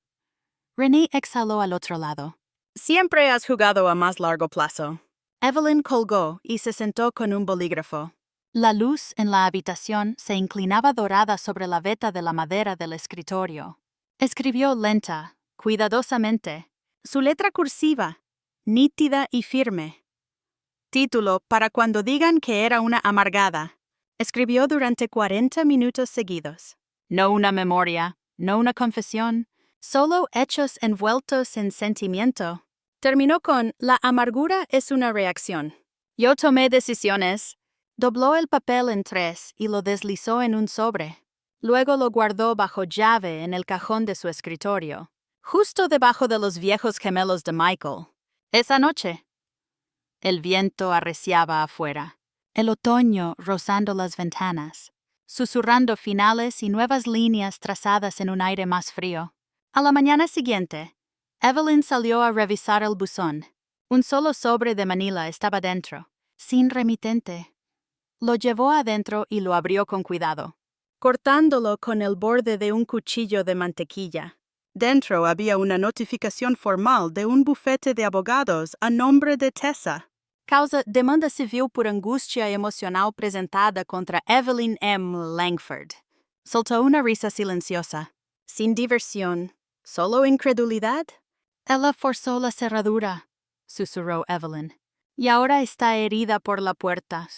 René exhaló al otro lado. «Siempre has jugado a más largo plazo». Evelyn colgó y se sentó con un bolígrafo. La luz en la habitación se inclinaba dorada sobre la veta de la madera del escritorio. Escribió lenta, cuidadosamente, su letra cursiva, nítida y firme. Título para cuando digan que era una amargada. Escribió durante 40 minutos seguidos. No una memoria, no una confesión, solo hechos envueltos en sentimiento. Terminó con «La amargura es una reacción». Yo tomé decisiones. Dobló el papel en 3 y lo deslizó en un sobre. Luego lo guardó bajo llave en el cajón de su escritorio, justo debajo de los viejos gemelos de Michael. Esa noche, el viento arreciaba afuera, el otoño rozando las ventanas, susurrando finales y nuevas líneas trazadas en un aire más frío. A la mañana siguiente, Evelyn salió a revisar el buzón. Un solo sobre de Manila estaba dentro, sin remitente. Lo llevó adentro y lo abrió con cuidado, cortándolo con el borde de un cuchillo de mantequilla. Dentro había una notificación formal de un bufete de abogados a nombre de Tessa. Causa demanda civil por angustia emocional presentada contra Evelyn M. Langford. Soltó una risa silenciosa. Sin diversión, solo incredulidad. Ella forzó la cerradura, susurró Evelyn, y ahora está herida por la puerta.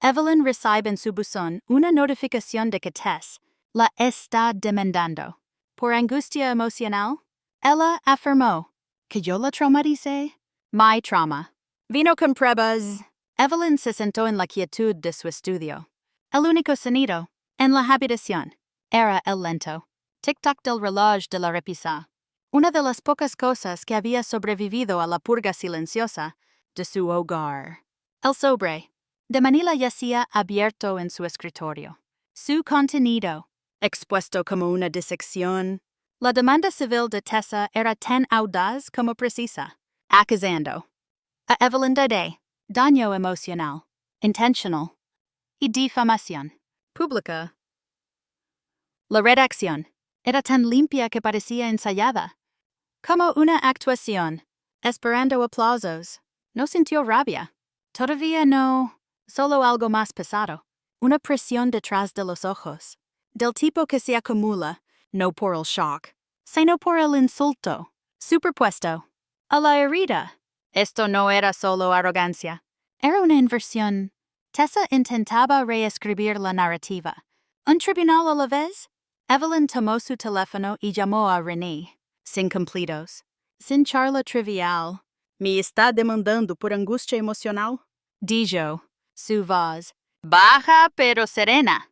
Evelyn recibe en su buzón una notificación de que Tess la está demandando. Por angustia emocional, ella afirmó que yo la traumaticé. My trauma. Vino con pruebas. Evelyn se sentó en la quietud de su estudio. El único sonido, en la habitación, era el lento tic-tac del reloj de la repisa. Una de las pocas cosas que había sobrevivido a la purga silenciosa de su hogar. El sobre de Manila yacía abierto en su escritorio. Su contenido, expuesto como una disección. La demanda civil de Tessa era tan audaz como precisa, acusando a Evelyn de daño emocional, intentional y difamación pública. La redacción era tan limpia que parecía ensayada, como una actuación, esperando aplausos. No sintió rabia. Todavía no. Solo algo más pesado, una presión detrás de los ojos. del tipo que se acumula, no por el shock, sino por el insulto, superpuesto, a la herida. Esto no era solo arrogancia. Era una inversión. Tessa intentaba reescribir la narrativa. ¿Un tribunal a la vez? Evelyn tomó su teléfono y llamó a René. Sin cumplidos. Sin charla trivial. ¿Me está demandando por angustia emocional? Dijo, su voz, baja pero serena.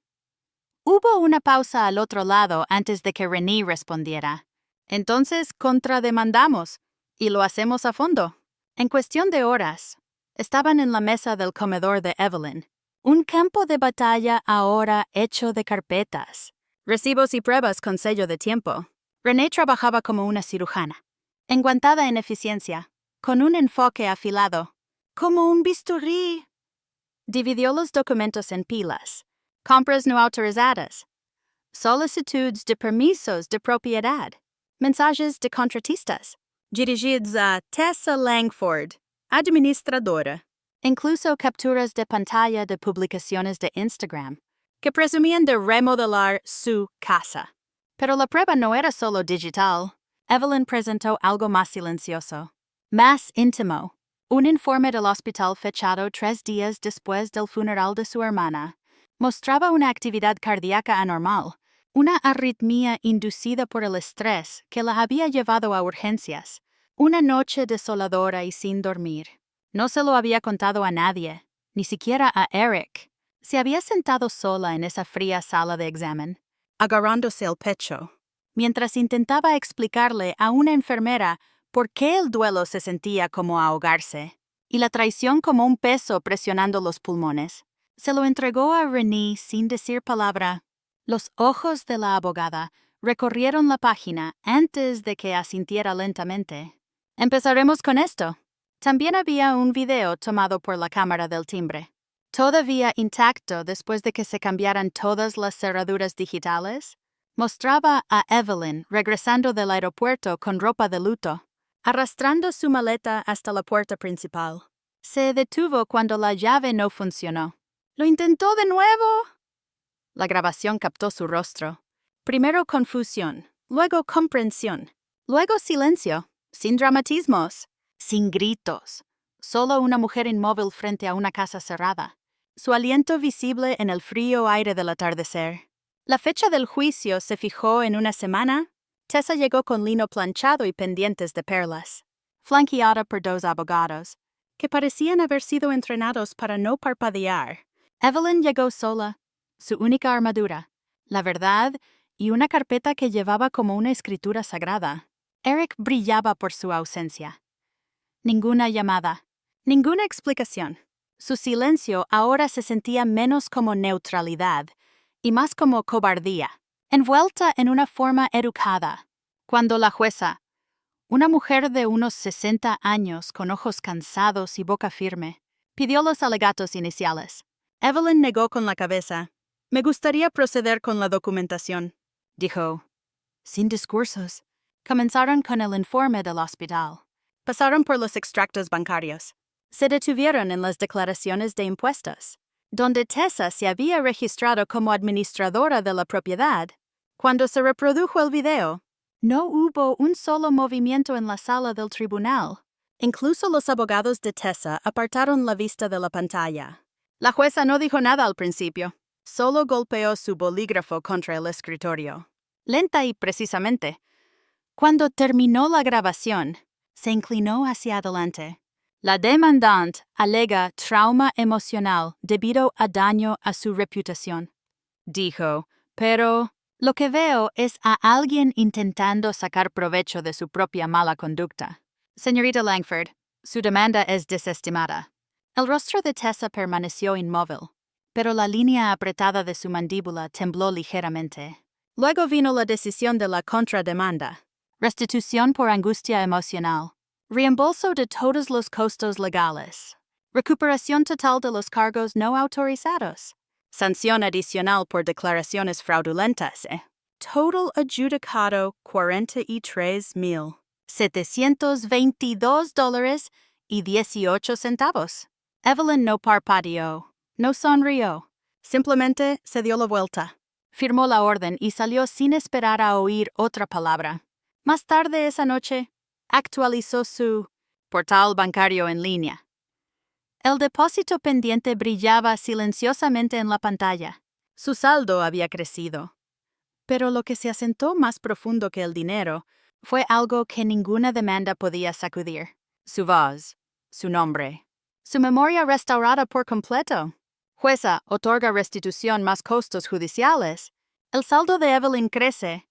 Hubo una pausa al otro lado antes de que René respondiera. Entonces contrademandamos, y lo hacemos a fondo. En cuestión de horas, estaban en la mesa del comedor de Evelyn. Un campo de batalla ahora hecho de carpetas. Recibos y pruebas con sello de tiempo. René trabajaba como una cirujana, enguantada en eficiencia, con un enfoque afilado, como un bisturí. Dividió los documentos en pilas, compras no autorizadas, solicitudes de permisos de propiedad, mensajes de contratistas, dirigidos a Tessa Langford, administradora, incluso capturas de pantalla de publicaciones de Instagram, que presumían de remodelar su casa. Pero la prueba no era solo digital. Evelyn presentó algo más silencioso, más íntimo. Un informe del hospital fechado 3 días después del funeral de su hermana mostraba una actividad cardíaca anormal, una arritmia inducida por el estrés que la había llevado a urgencias, una noche desoladora y sin dormir. No se lo había contado a nadie, ni siquiera a Eric. Se había sentado sola en esa fría sala de examen, agarrándose el pecho, mientras intentaba explicarle a una enfermera por qué el duelo se sentía como ahogarse, y la traición como un peso presionando los pulmones. Se lo entregó a René sin decir palabra. Los ojos de la abogada recorrieron la página antes de que asintiera lentamente. Empezaremos con esto. También había un video tomado por la cámara del timbre, todavía intacto después de que se cambiaran todas las cerraduras digitales. Mostraba a Evelyn regresando del aeropuerto con ropa de luto, arrastrando su maleta hasta la puerta principal. Se detuvo cuando la llave no funcionó. ¡Lo intentó de nuevo! La grabación captó su rostro. Primero confusión, luego comprensión, luego silencio, sin dramatismos, sin gritos, solo una mujer inmóvil frente a una casa cerrada, su aliento visible en el frío aire del atardecer. La fecha del juicio se fijó en una semana. Tessa llegó con lino planchado y pendientes de perlas, flanqueada por 2 abogados, que parecían haber sido entrenados para no parpadear. Evelyn llegó sola, su única armadura, la verdad y una carpeta que llevaba como una escritura sagrada. Eric brillaba por su ausencia. Ninguna llamada, ninguna explicación. Su silencio ahora se sentía menos como neutralidad y más como cobardía, envuelta en una forma educada. Cuando la jueza, una mujer de unos 60 años con ojos cansados y boca firme, pidió los alegatos iniciales, Evelyn negó con la cabeza. Me gustaría proceder con la documentación, dijo. Sin discursos. Comenzaron con el informe del hospital. Pasaron por los extractos bancarios. Se detuvieron en las declaraciones de impuestos, donde Tessa se había registrado como administradora de la propiedad. Cuando se reprodujo el video, no hubo un solo movimiento en la sala del tribunal. Incluso los abogados de Tessa apartaron la vista de la pantalla. La jueza no dijo nada al principio, solo golpeó su bolígrafo contra el escritorio, lenta y precisamente. Cuando terminó la grabación, se inclinó hacia adelante. La demandante alega trauma emocional debido a daño a su reputación, dijo, pero lo que veo es a alguien intentando sacar provecho de su propia mala conducta. Señorita Langford, su demanda es desestimada. El rostro de Tessa permaneció inmóvil, pero la línea apretada de su mandíbula tembló ligeramente. Luego vino la decisión de la contrademanda. Restitución por angustia emocional. Reembolso de todos los costos legales. Recuperación total de los cargos no autorizados. Sanción adicional por declaraciones fraudulentas. Total adjudicado $722.18. Evelyn no parpadeó, no sonrió. Simplemente se dio la vuelta. Firmó la orden y salió sin esperar a oír otra palabra. Más tarde esa noche, actualizó su portal bancario en línea. El depósito pendiente brillaba silenciosamente en la pantalla. Su saldo había crecido. Pero lo que se asentó más profundo que el dinero fue algo que ninguna demanda podía sacudir. Su voz, su nombre, su memoria restaurada por completo. Jueza otorga restitución más costos judiciales. El saldo de Evelyn crece.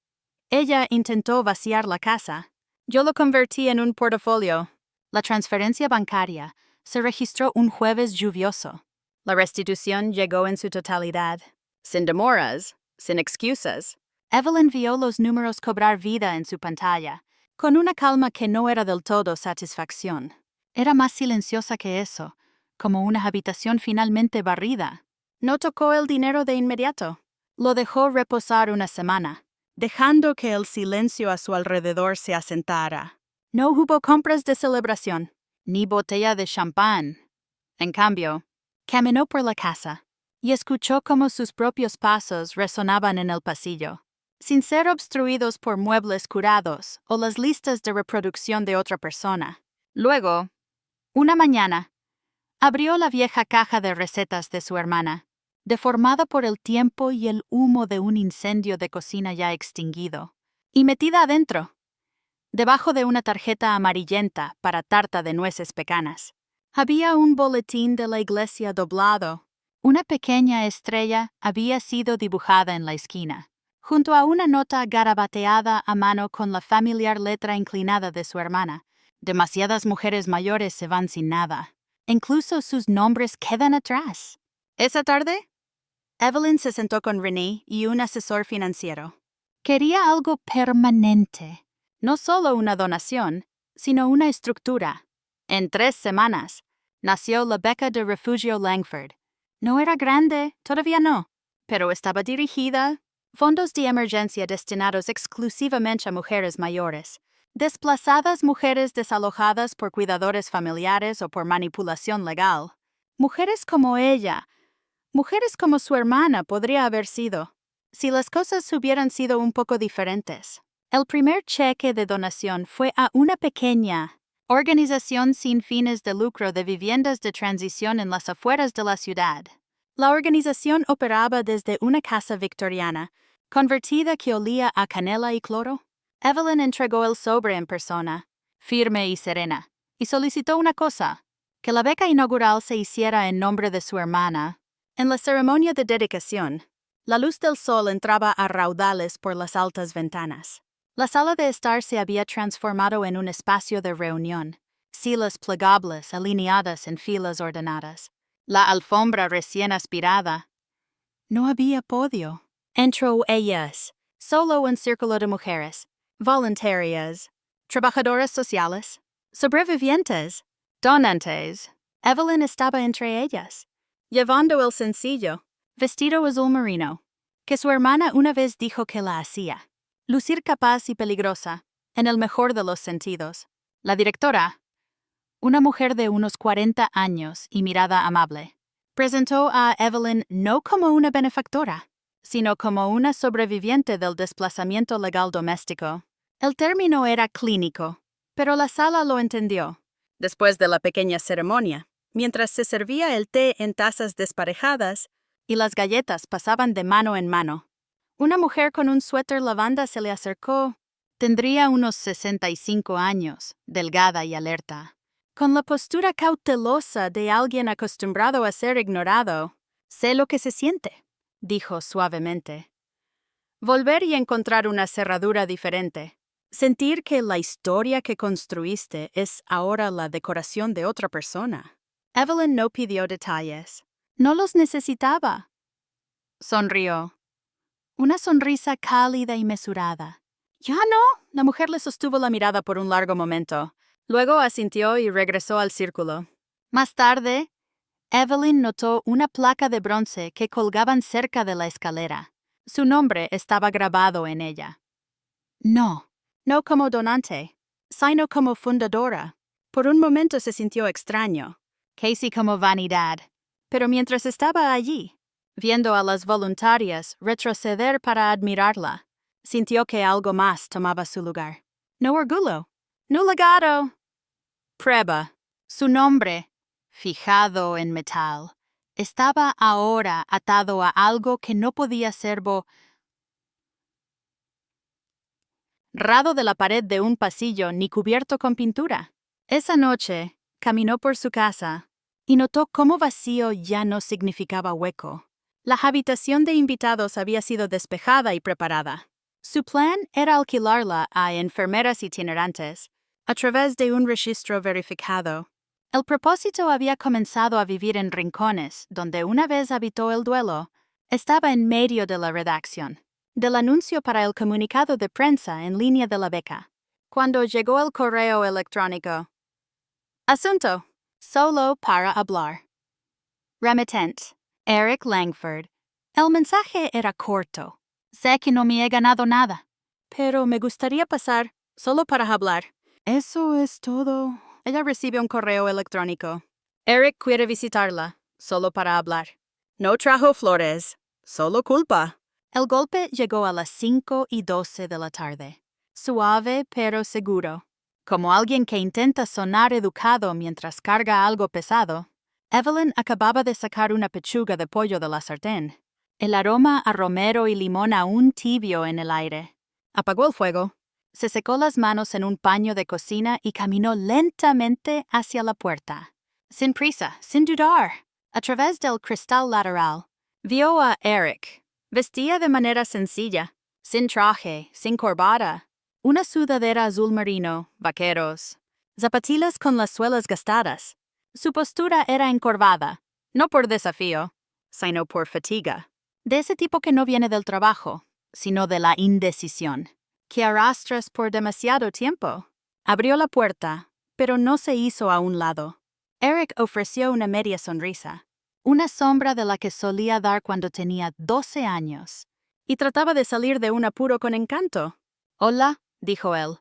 Ella intentó vaciar la casa. Yo lo convertí en un portafolio. La transferencia bancaria se registró un jueves lluvioso. La restitución llegó en su totalidad. Sin demoras, sin excusas. Evelyn vio los números cobrar vida en su pantalla, con una calma que no era del todo satisfacción. Era más silenciosa que eso, como una habitación finalmente barrida. No tocó el dinero de inmediato. Lo dejó reposar una semana, dejando que el silencio a su alrededor se asentara. No hubo compras de celebración, ni botella de champán. En cambio, caminó por la casa y escuchó cómo sus propios pasos resonaban en el pasillo, sin ser obstruidos por muebles curados o las listas de reproducción de otra persona. Luego, una mañana, abrió la vieja caja de recetas de su hermana, deformada por el tiempo y el humo de un incendio de cocina ya extinguido, y metida adentro, debajo de una tarjeta amarillenta para tarta de nueces pecanas, había un boletín de la iglesia doblado. Una pequeña estrella había sido dibujada en la esquina, junto a una nota garabateada a mano con la familiar letra inclinada de su hermana. Demasiadas mujeres mayores se van sin nada. Incluso sus nombres quedan atrás. Esa tarde, Evelyn se sentó con René y un asesor financiero. Quería algo permanente, no solo una donación, sino una estructura. En 3 semanas, nació la beca de refugio Langford. No era grande, todavía no, pero estaba dirigida. Fondos de emergencia destinados exclusivamente a mujeres mayores, desplazadas mujeres desalojadas por cuidadores familiares o por manipulación legal. Mujeres como ella, mujeres como su hermana podría haber sido, si las cosas hubieran sido un poco diferentes. El primer cheque de donación fue a una pequeña organización sin fines de lucro de viviendas de transición en las afueras de la ciudad. La organización operaba desde una casa victoriana, convertida que olía a canela y cloro. Evelyn entregó el sobre en persona, firme y serena, y solicitó una cosa: que la beca inaugural se hiciera en nombre de su hermana. En la ceremonia de dedicación, la luz del sol entraba a raudales por las altas ventanas. La sala de estar se había transformado en un espacio de reunión, sillas plegables alineadas en filas ordenadas, la alfombra recién aspirada. No había podio. Entró ellas, solo un círculo de mujeres, voluntarias, trabajadoras sociales, sobrevivientes, donantes. Evelyn estaba entre ellas, llevando el sencillo, vestido azul marino, que su hermana una vez dijo que la hacía lucir capaz y peligrosa, en el mejor de los sentidos. La directora, una mujer de unos 40 años y mirada amable, presentó a Evelyn no como una benefactora, sino como una sobreviviente del desplazamiento legal doméstico. El término era clínico, pero la sala lo entendió. Después de la pequeña ceremonia, mientras se servía el té en tazas desparejadas y las galletas pasaban de mano en mano, una mujer con un suéter lavanda se le acercó. Tendría unos 65 años, delgada y alerta, con la postura cautelosa de alguien acostumbrado a ser ignorado. «Sé lo que se siente», dijo suavemente. «Volver y encontrar una cerradura diferente. Sentir que la historia que construiste es ahora la decoración de otra persona». Evelyn no pidió detalles. No los necesitaba. Sonrió. Una sonrisa cálida y mesurada. «¿Ya no?» La mujer le sostuvo la mirada por un largo momento. Luego asintió y regresó al círculo. Más tarde, Evelyn notó una placa de bronce que colgaban cerca de la escalera. Su nombre estaba grabado en ella. No como donante, sino como fundadora. Por un momento se sintió extraño, casi como vanidad. Pero mientras estaba allí, Viendo a las voluntarias retroceder para admirarla, sintió que algo más tomaba su lugar. No orgullo, no legado. Prueba. Su nombre, fijado en metal, estaba ahora atado a algo que no podía ser borrado de la pared de un pasillo ni cubierto con pintura. Esa noche, caminó por su casa y notó cómo vacío ya no significaba hueco. La habitación de invitados había sido despejada y preparada. Su plan era alquilarla a enfermeras itinerantes a través de un registro verificado. El propósito había comenzado a vivir en rincones donde una vez habitó el duelo, estaba en medio de la redacción del anuncio para el comunicado de prensa en línea de la beca. Cuando llegó el correo electrónico. Asunto. Solo para hablar. Remitent. Eric Langford. El mensaje era corto. Sé que no me he ganado nada, pero me gustaría pasar solo para hablar. Eso es todo. Ella recibe un correo electrónico. Eric quiere visitarla, solo para hablar. No trajo flores, solo culpa. El golpe llegó a las 5:12 de la tarde. Suave pero seguro. Como alguien que intenta sonar educado mientras carga algo pesado, Evelyn acababa de sacar una pechuga de pollo de la sartén. El aroma a romero y limón aún tibio en el aire. Apagó el fuego, se secó las manos en un paño de cocina y caminó lentamente hacia la puerta. Sin prisa, sin dudar. A través del cristal lateral, vio a Eric. Vestía de manera sencilla, sin traje, sin corbata. Una sudadera azul marino, vaqueros, zapatillas con las suelas gastadas. Su postura era encorvada, no por desafío, sino por fatiga. De ese tipo que no viene del trabajo, sino de la indecisión, que arrastras por demasiado tiempo. Abrió la puerta, pero no se hizo a un lado. Eric ofreció una media sonrisa, una sombra de la que solía dar cuando tenía 12 años, y trataba de salir de un apuro con encanto. Hola, dijo él.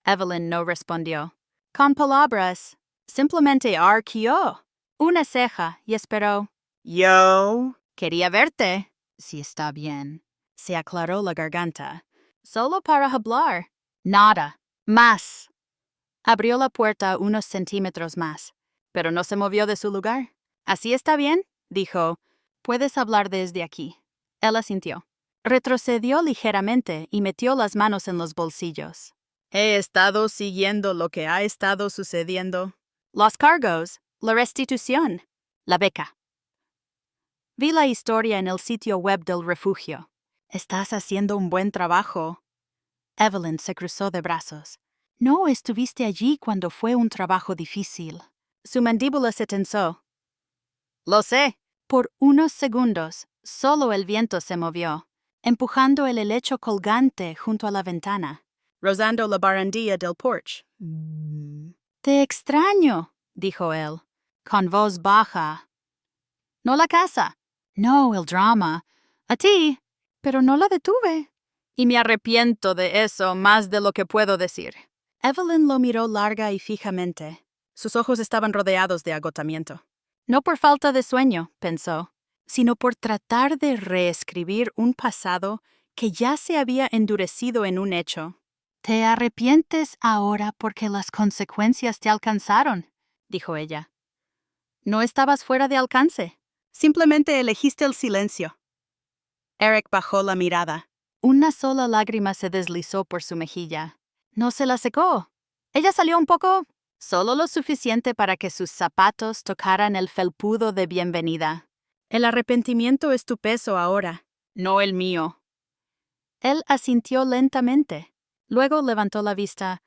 Evelyn no respondió. Con palabras, simplemente arqueó una ceja y esperó. Yo quería verte. Si está bien. Se aclaró la garganta. Solo para hablar. Nada. Más. Abrió la puerta unos centímetros más, pero no se movió de su lugar. ¿Así está bien?, dijo. Puedes hablar desde aquí. Él asintió. Retrocedió ligeramente y metió las manos en los bolsillos. He estado siguiendo lo que ha estado sucediendo. Los cargos, la restitución, la beca. Vi la historia en el sitio web del refugio. Estás haciendo un buen trabajo. Evelyn se cruzó de brazos. No estuviste allí cuando fue un trabajo difícil. Su mandíbula se tensó. Lo sé. Por unos segundos, solo el viento se movió, empujando el helecho colgante junto a la ventana, rozando la barandilla del porche. Te extraño, dijo él, con voz baja. No la casa. No el drama. A ti. Pero no la detuve. Y me arrepiento de eso más de lo que puedo decir. Evelyn lo miró larga y fijamente. Sus ojos estaban rodeados de agotamiento. No por falta de sueño, pensó, sino por tratar de reescribir un pasado que ya se había endurecido en un hecho. Te arrepientes ahora porque las consecuencias te alcanzaron, dijo ella. No estabas fuera de alcance. Simplemente elegiste el silencio. Eric bajó la mirada. Una sola lágrima se deslizó por su mejilla. No se la secó. Ella salió un poco, solo lo suficiente para que sus zapatos tocaran el felpudo de bienvenida. El arrepentimiento es tu peso ahora, no el mío. Él asintió lentamente. Luego levantó la vista.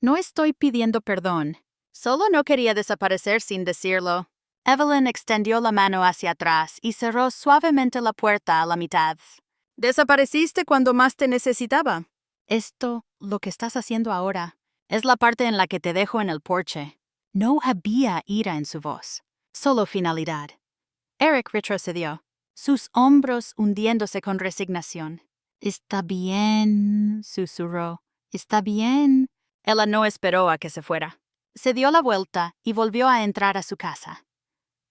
No estoy pidiendo perdón. Solo no quería desaparecer sin decirlo. Evelyn extendió la mano hacia atrás y cerró suavemente la puerta a la mitad. Desapareciste cuando más te necesitaba. Esto, lo que estás haciendo ahora, es la parte en la que te dejo en el porche. No había ira en su voz, solo finalidad. Eric retrocedió, sus hombros hundiéndose con resignación. Está bien, susurró. Está bien. Ella no esperó a que se fuera. Se dio la vuelta y volvió a entrar a su casa.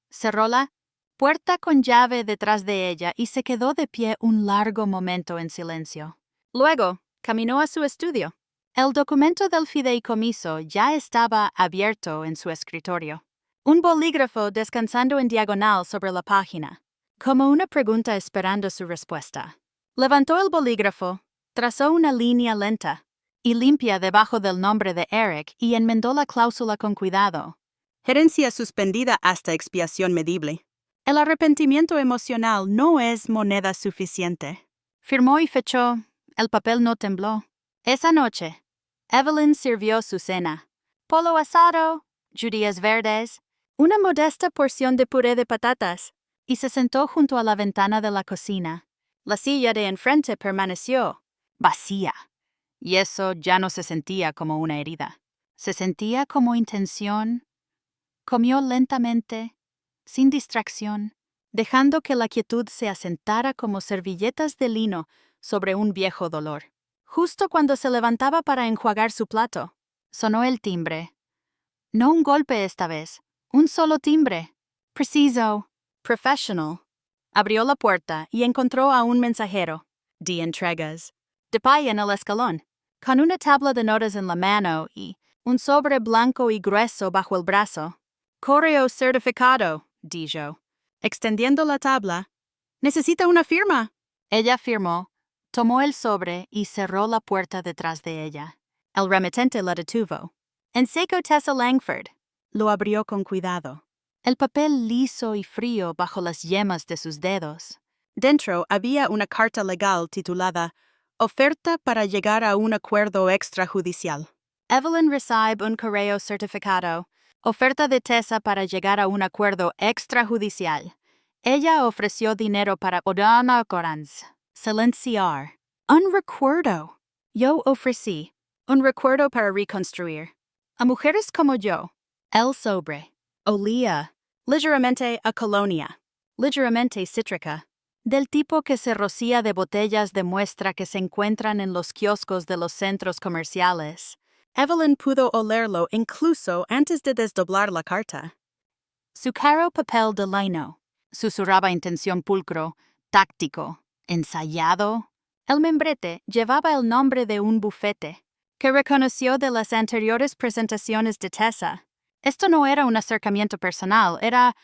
Cerróla puerta con llave detrás de ella y se quedó de pie un largo momento en silencio. Luego, caminó a su estudio. El documento del fideicomiso ya estaba abierto en su escritorio. Un bolígrafo descansando en diagonal sobre la página, como una pregunta esperando su respuesta. Levantó el bolígrafo, trazó una línea lenta y limpia debajo del nombre de Eric y enmendó la cláusula con cuidado. Herencia suspendida hasta expiación medible. El arrepentimiento emocional no es moneda suficiente. Firmó y fechó. El papel no tembló. Esa noche, Evelyn sirvió su cena. Polo asado, judías verdes, una modesta porción de puré de patatas, y se sentó junto a la ventana de la cocina. La silla de enfrente permaneció vacía, y eso ya no se sentía como una herida. Se sentía como intención. Comió lentamente, sin distracción, dejando que la quietud se asentara como servilletas de lino sobre un viejo dolor. Justo cuando se levantaba para enjuagar su plato, sonó el timbre. No un golpe esta vez, un solo timbre. Preciso. Professional. Abrió la puerta y encontró a un mensajero. De entregas. De pie en el escalón, con una tabla de notas en la mano y un sobre blanco y grueso bajo el brazo. Correo certificado, dijo. Extendiendo la tabla. Necesita una firma. Ella firmó, tomó el sobre y cerró la puerta detrás de ella. El remitente la detuvo. En seco Tessa Langford. Lo abrió con cuidado. El papel liso y frío bajo las yemas de sus dedos. Dentro había una carta legal titulada Oferta para llegar a un acuerdo extrajudicial. Evelyn recibe un correo certificado. Oferta de Tessa para llegar a un acuerdo extrajudicial. Ella ofreció dinero para Odana Corans. Silenciar. Un recuerdo. Yo ofrecí un recuerdo para reconstruir. A mujeres como yo. El sobre. Olía ligeramente a colonia. Ligeramente cítrica. Del tipo que se rocía de botellas de muestra que se encuentran en los kioscos de los centros comerciales. Evelyn pudo olerlo incluso antes de desdoblar la carta. Su caro papel de lino. Susurraba intención pulcro, táctico, ensayado. El membrete llevaba el nombre de un bufete, que reconoció de las anteriores presentaciones de Tessa. Esto no era un acercamiento personal, era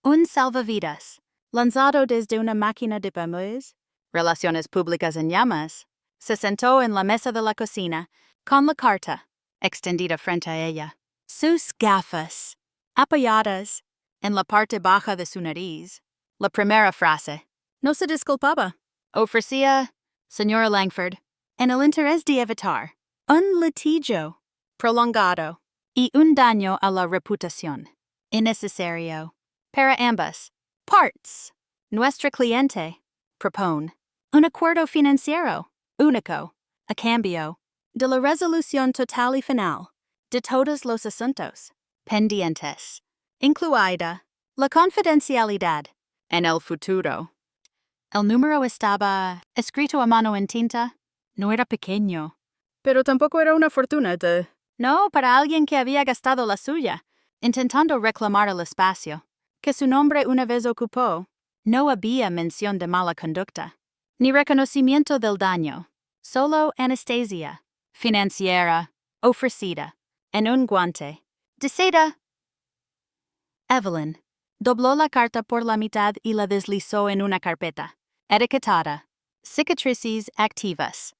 un salvavidas, lanzado desde una máquina de Bermúdez. Relaciones públicas en llamas. Se sentó en la mesa de la cocina, con la carta, extendida frente a ella. Sus gafas, apoyadas en la parte baja de su nariz. La primera frase. No se disculpaba. Ofrecía, señora Langford, en el interés de evitar un litigio prolongado y un daño a la reputación innecesario para ambas parts. Nuestra cliente propone un acuerdo financiero único a cambio de la resolución total y final de todos los asuntos pendientes, incluida la confidencialidad en el futuro. El número estaba escrito a mano en tinta. No era pequeño. Pero tampoco era una fortuna de... No, para alguien que había gastado la suya, intentando reclamar el espacio que su nombre una vez ocupó. No había mención de mala conducta, ni reconocimiento del daño, solo anestesia financiera ofrecida en un guante de seda. Evelyn dobló la carta por la mitad y la deslizó en una carpeta etiquetada cicatrices activas.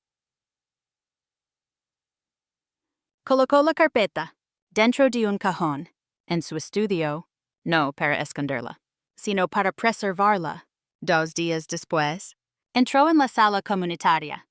Colocó la carpeta dentro de un cajón en su estudio, no para esconderla, sino para preservarla. 2 días después, entró en la sala comunitaria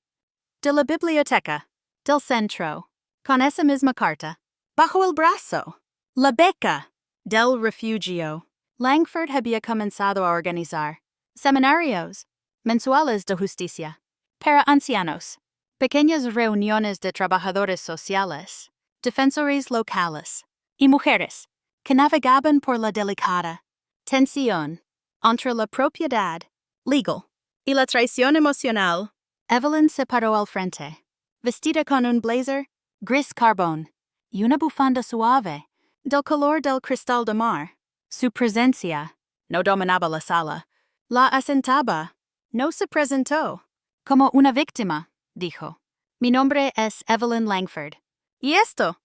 de la biblioteca del centro, con esa misma carta, bajo el brazo. La beca del refugio. Langford había comenzado a organizar seminarios mensuales de justicia para ancianos, pequeñas reuniones de trabajadores sociales, defensores locales y mujeres que navegaban por la delicada tensión entre la propiedad legal y la traición emocional. Evelyn se paró al frente, vestida con un blazer gris carbón y una bufanda suave del color del cristal de mar. Su presencia No dominaba la sala. La asentaba. No se presentó. Como una víctima, dijo. Mi nombre es Evelyn Langford. ¿Y esto?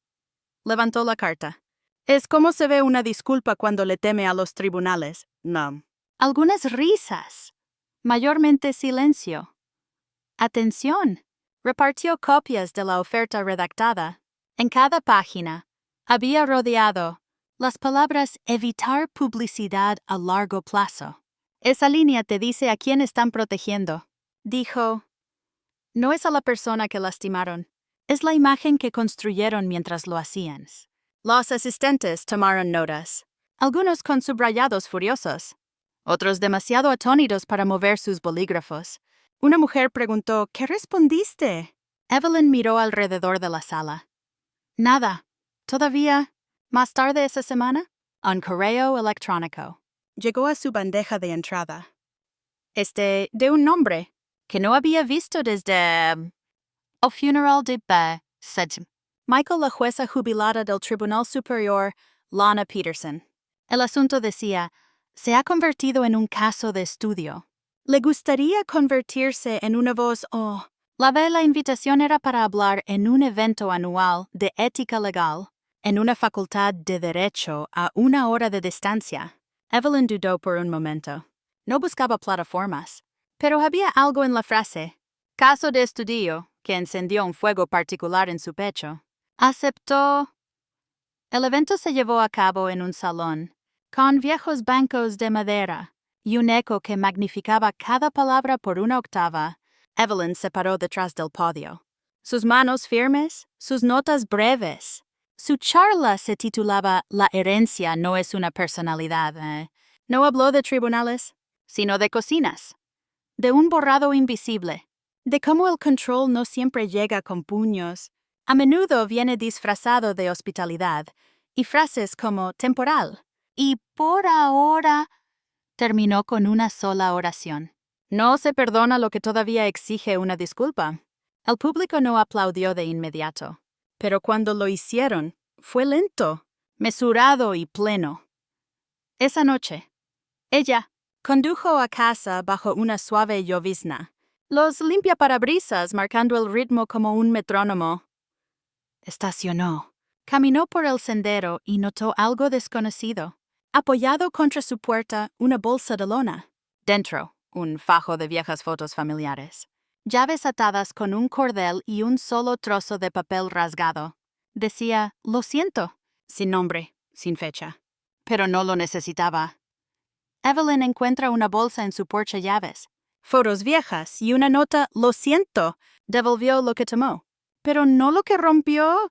Levantó la carta. Es como se ve una disculpa cuando le teme a los tribunales. No. Algunas risas. Mayormente silencio. Atención. Repartió copias de la oferta redactada. En cada página había rodeado las palabras evitar publicidad a largo plazo. Esa línea te dice a quién están protegiendo. Dijo, no es a la persona que lastimaron, es la imagen que construyeron mientras lo hacían. Los asistentes tomaron notas, algunos con subrayados furiosos, otros demasiado atónitos para mover sus bolígrafos. Una mujer preguntó, ¿qué respondiste? Evelyn miró alrededor de la sala. Nada. Todavía, más tarde esa semana, un correo electrónico. Llegó a su bandeja de entrada. De un nombre que no había visto desde... El funeral de said Michael, la jueza jubilada del Tribunal Superior, Lana Peterson. El asunto decía, se ha convertido en un caso de estudio. ¿Le gustaría convertirse en una voz o...? La invitación era para hablar en un evento anual de ética legal, en una facultad de derecho a 1 hora de distancia. Evelyn dudó por un momento. No buscaba plataformas, pero había algo en la frase, caso de estudio, que encendió un fuego particular en su pecho. Aceptó. El evento se llevó a cabo en un salón, con viejos bancos de madera y un eco que magnificaba cada palabra por 1 octava. Evelyn se paró detrás del podio. Sus manos firmes, sus notas breves. Su charla se titulaba La herencia no es una personalidad. No habló de tribunales, sino de cocinas, de un borrado invisible, de cómo el control no siempre llega con puños. A menudo viene disfrazado de hospitalidad, y frases como temporal y por ahora terminó con una sola oración. No se perdona lo que todavía exige una disculpa. El público no aplaudió de inmediato, pero cuando lo hicieron, fue lento, mesurado y pleno. Esa noche, ella condujo a casa bajo una suave llovizna, los limpiaparabrisas marcando el ritmo como un metrónomo. Estacionó, caminó por el sendero y notó algo desconocido. Apoyado contra su puerta, una bolsa de lona. Dentro, un fajo de viejas fotos familiares. Llaves atadas con un cordel y un solo trozo de papel rasgado. Decía, lo siento, sin nombre, sin fecha. Pero no lo necesitaba. Evelyn encuentra una bolsa en su portallaves. Fotos viejas y una nota, lo siento, devolvió lo que tomó. Pero no lo que rompió.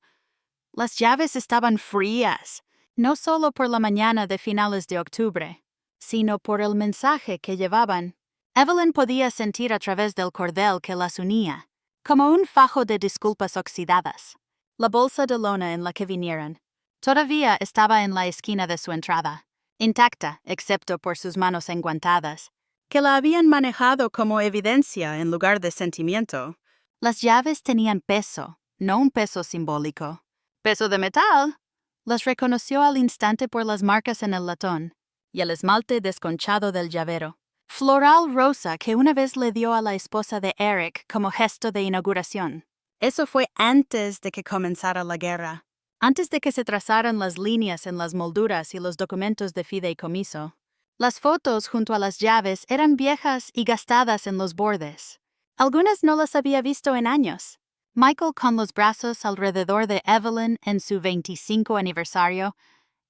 Las llaves estaban frías, no solo por la mañana de finales de octubre, sino por el mensaje que llevaban. Evelyn podía sentir a través del cordel que las unía, como un fajo de disculpas oxidadas. La bolsa de lona en la que vinieron todavía estaba en la esquina de su entrada, intacta excepto por sus manos enguantadas, que la habían manejado como evidencia en lugar de sentimiento. Las llaves tenían peso, no un peso simbólico. Peso de metal. Las reconoció al instante por las marcas en el latón y el esmalte desconchado del llavero. Floral rosa que una vez le dio a la esposa de Eric como gesto de inauguración. Eso fue antes de que comenzara la guerra, antes de que se trazaran las líneas en las molduras y los documentos de fideicomiso. Las fotos junto a las llaves eran viejas y gastadas en los bordes. Algunas no las había visto en años. Michael con los brazos alrededor de Evelyn en su 25 aniversario.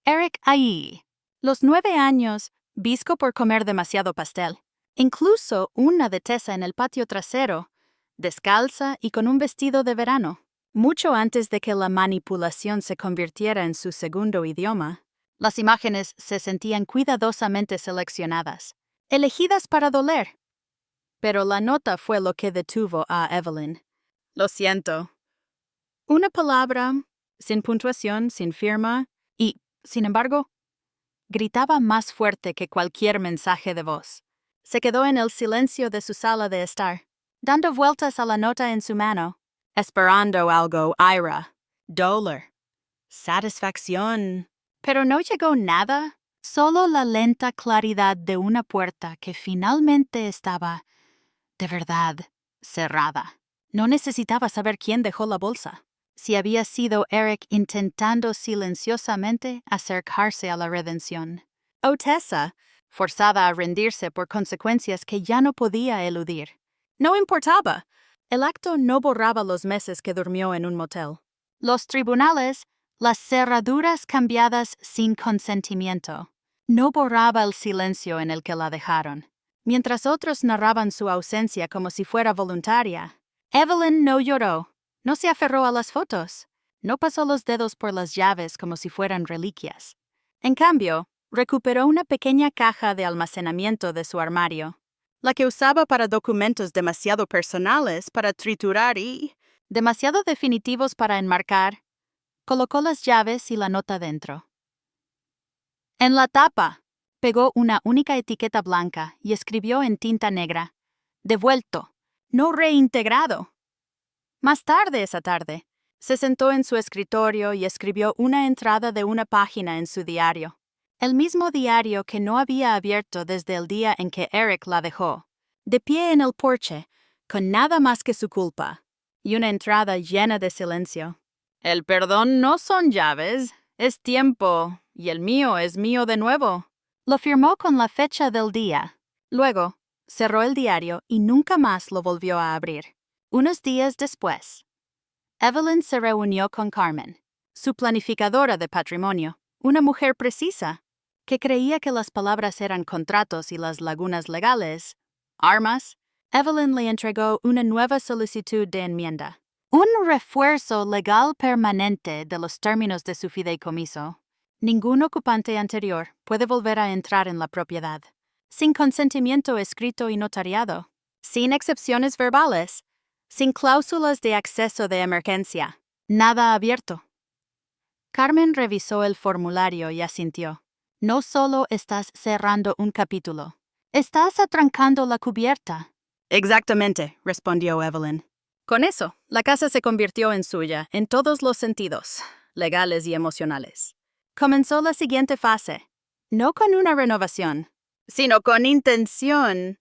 Eric ahí. Los 9 años, visco por comer demasiado pastel. Incluso una de Tessa en el patio trasero, descalza y con un vestido de verano. Mucho antes de que la manipulación se convirtiera en su segundo idioma, las imágenes se sentían cuidadosamente seleccionadas, elegidas para doler. Pero la nota fue lo que detuvo a Evelyn. Lo siento. Una palabra, sin puntuación, sin firma, y, sin embargo, gritaba más fuerte que cualquier mensaje de voz. Se quedó en el silencio de su sala de estar, dando vueltas a la nota en su mano, esperando algo, ira, dolor, satisfacción. Pero no llegó nada. Solo la lenta claridad de una puerta que finalmente estaba, de verdad, cerrada. No necesitaba saber quién dejó la bolsa. Si había sido Eric intentando silenciosamente acercarse a la redención. O Tessa, forzada a rendirse por consecuencias que ya no podía eludir. No importaba. El acto no borraba los meses que durmió en un motel. Los tribunales, las cerraduras cambiadas sin consentimiento. No borraba el silencio en el que la dejaron. Mientras otros narraban su ausencia como si fuera voluntaria, Evelyn no lloró, no se aferró a las fotos, no pasó los dedos por las llaves como si fueran reliquias. En cambio, recuperó una pequeña caja de almacenamiento de su armario, la que usaba para documentos demasiado personales para triturar y demasiado definitivos para enmarcar. Colocó las llaves y la nota dentro. En la tapa, pegó una única etiqueta blanca y escribió en tinta negra: devuelto, no reintegrado. Más tarde esa tarde, se sentó en su escritorio y escribió una entrada de una página en su diario. El mismo diario que no había abierto desde el día en que Eric la dejó, de pie en el porche, con nada más que su culpa, y una entrada llena de silencio. El perdón no son llaves, es tiempo, y el mío es mío de nuevo. Lo firmó con la fecha del día. Luego, cerró el diario y nunca más lo volvió a abrir. Unos días después, Evelyn se reunió con Carmen, su planificadora de patrimonio, una mujer precisa, que creía que las palabras eran contratos y las lagunas legales, armas. Evelyn le entregó una nueva solicitud de enmienda, un refuerzo legal permanente de los términos de su fideicomiso. Ningún ocupante anterior puede volver a entrar en la propiedad, sin consentimiento escrito y notariado, sin excepciones verbales, sin cláusulas de acceso de emergencia, nada abierto. Carmen revisó el formulario y asintió. No solo estás cerrando un capítulo, estás atrancando la cubierta. Exactamente, respondió Evelyn. Con eso, la casa se convirtió en suya en todos los sentidos, legales y emocionales. Comenzó la siguiente fase, no con una renovación, sino con intención.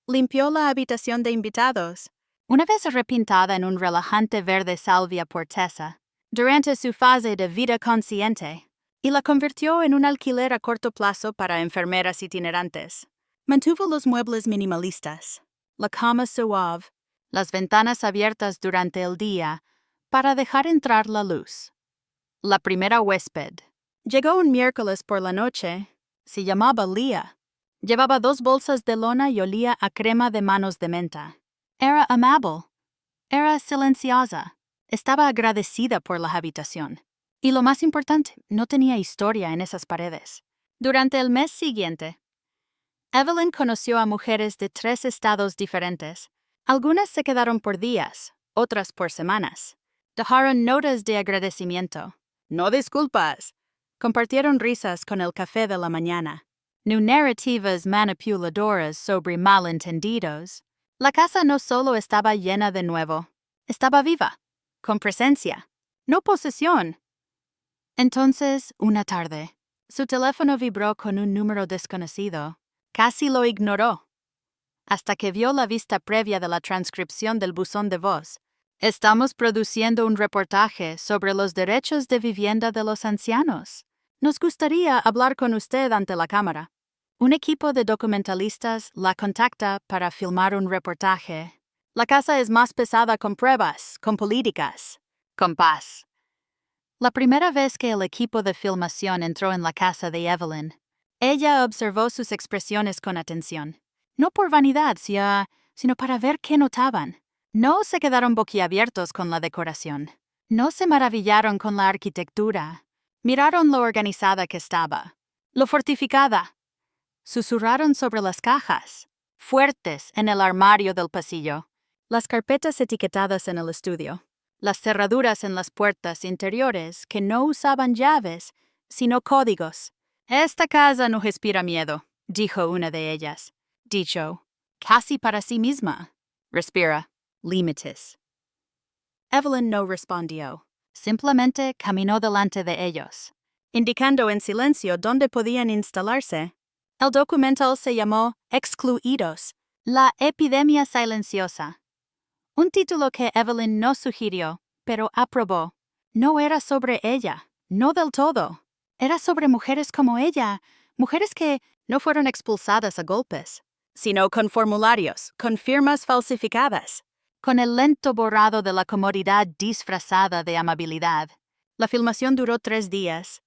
Limpió la habitación de invitados, una vez repintada en un relajante verde salvia por Tessa, durante su fase de vida consciente, y la convirtió en un alquiler a corto plazo para enfermeras itinerantes. Mantuvo los muebles minimalistas, la cama suave, las ventanas abiertas durante el día para dejar entrar la luz. La primera huésped llegó un miércoles por la noche. Se llamaba Leah. Llevaba 2 bolsas de lona y olía a crema de manos de menta. Era amable. Era silenciosa. Estaba agradecida por la habitación. Y lo más importante, no tenía historia en esas paredes. Durante el mes siguiente, Evelyn conoció a mujeres de 3 estados diferentes. Algunas se quedaron por días, otras por semanas. Dejaron notas de agradecimiento. No disculpas. Compartieron risas con el café de la mañana. No narrativas manipuladoras sobre malentendidos. La casa no solo estaba llena de nuevo, estaba viva, con presencia, no posesión. Entonces, una tarde, su teléfono vibró con un número desconocido. Casi lo ignoró, hasta que vio la vista previa de la transcripción del buzón de voz. Estamos produciendo un reportaje sobre los derechos de vivienda de los ancianos. Nos gustaría hablar con usted ante la cámara. Un equipo de documentalistas la contacta para filmar un reportaje. La casa es más pesada con pruebas, con políticas, con paz. La primera vez que el equipo de filmación entró en la casa de Evelyn, ella observó sus expresiones con atención. No por vanidad, sino para ver qué notaban. No se quedaron boquiabiertos con la decoración. No se maravillaron con la arquitectura. Miraron lo organizada que estaba, lo fortificada. Susurraron sobre las cajas, fuertes en el armario del pasillo, las carpetas etiquetadas en el estudio, las cerraduras en las puertas interiores que no usaban llaves, sino códigos. Esta casa no respira miedo, dijo una de ellas. Dicho, casi para sí misma. Respira, límites. Evelyn no respondió. Simplemente caminó delante de ellos. indicando en silencio dónde podían instalarse. El documental se llamó Excluidos, la epidemia silenciosa. Un título que Evelyn no sugirió, pero aprobó. No era sobre ella, no del todo. Era sobre mujeres como ella, mujeres que no fueron expulsadas a golpes, sino con formularios, con firmas falsificadas, con el lento borrado de la comodidad disfrazada de amabilidad. La filmación duró 3 días.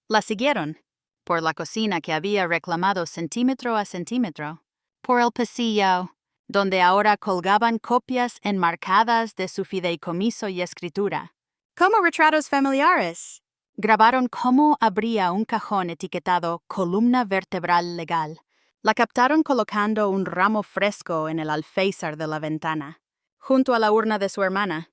La siguieron, por la cocina que había reclamado centímetro a centímetro, por el pasillo, donde ahora colgaban copias enmarcadas de su fideicomiso y escritura. Como retratos familiares. Grabaron cómo abría un cajón etiquetado columna vertebral legal. La captaron colocando un ramo fresco en el alféizar de la ventana, junto a la urna de su hermana.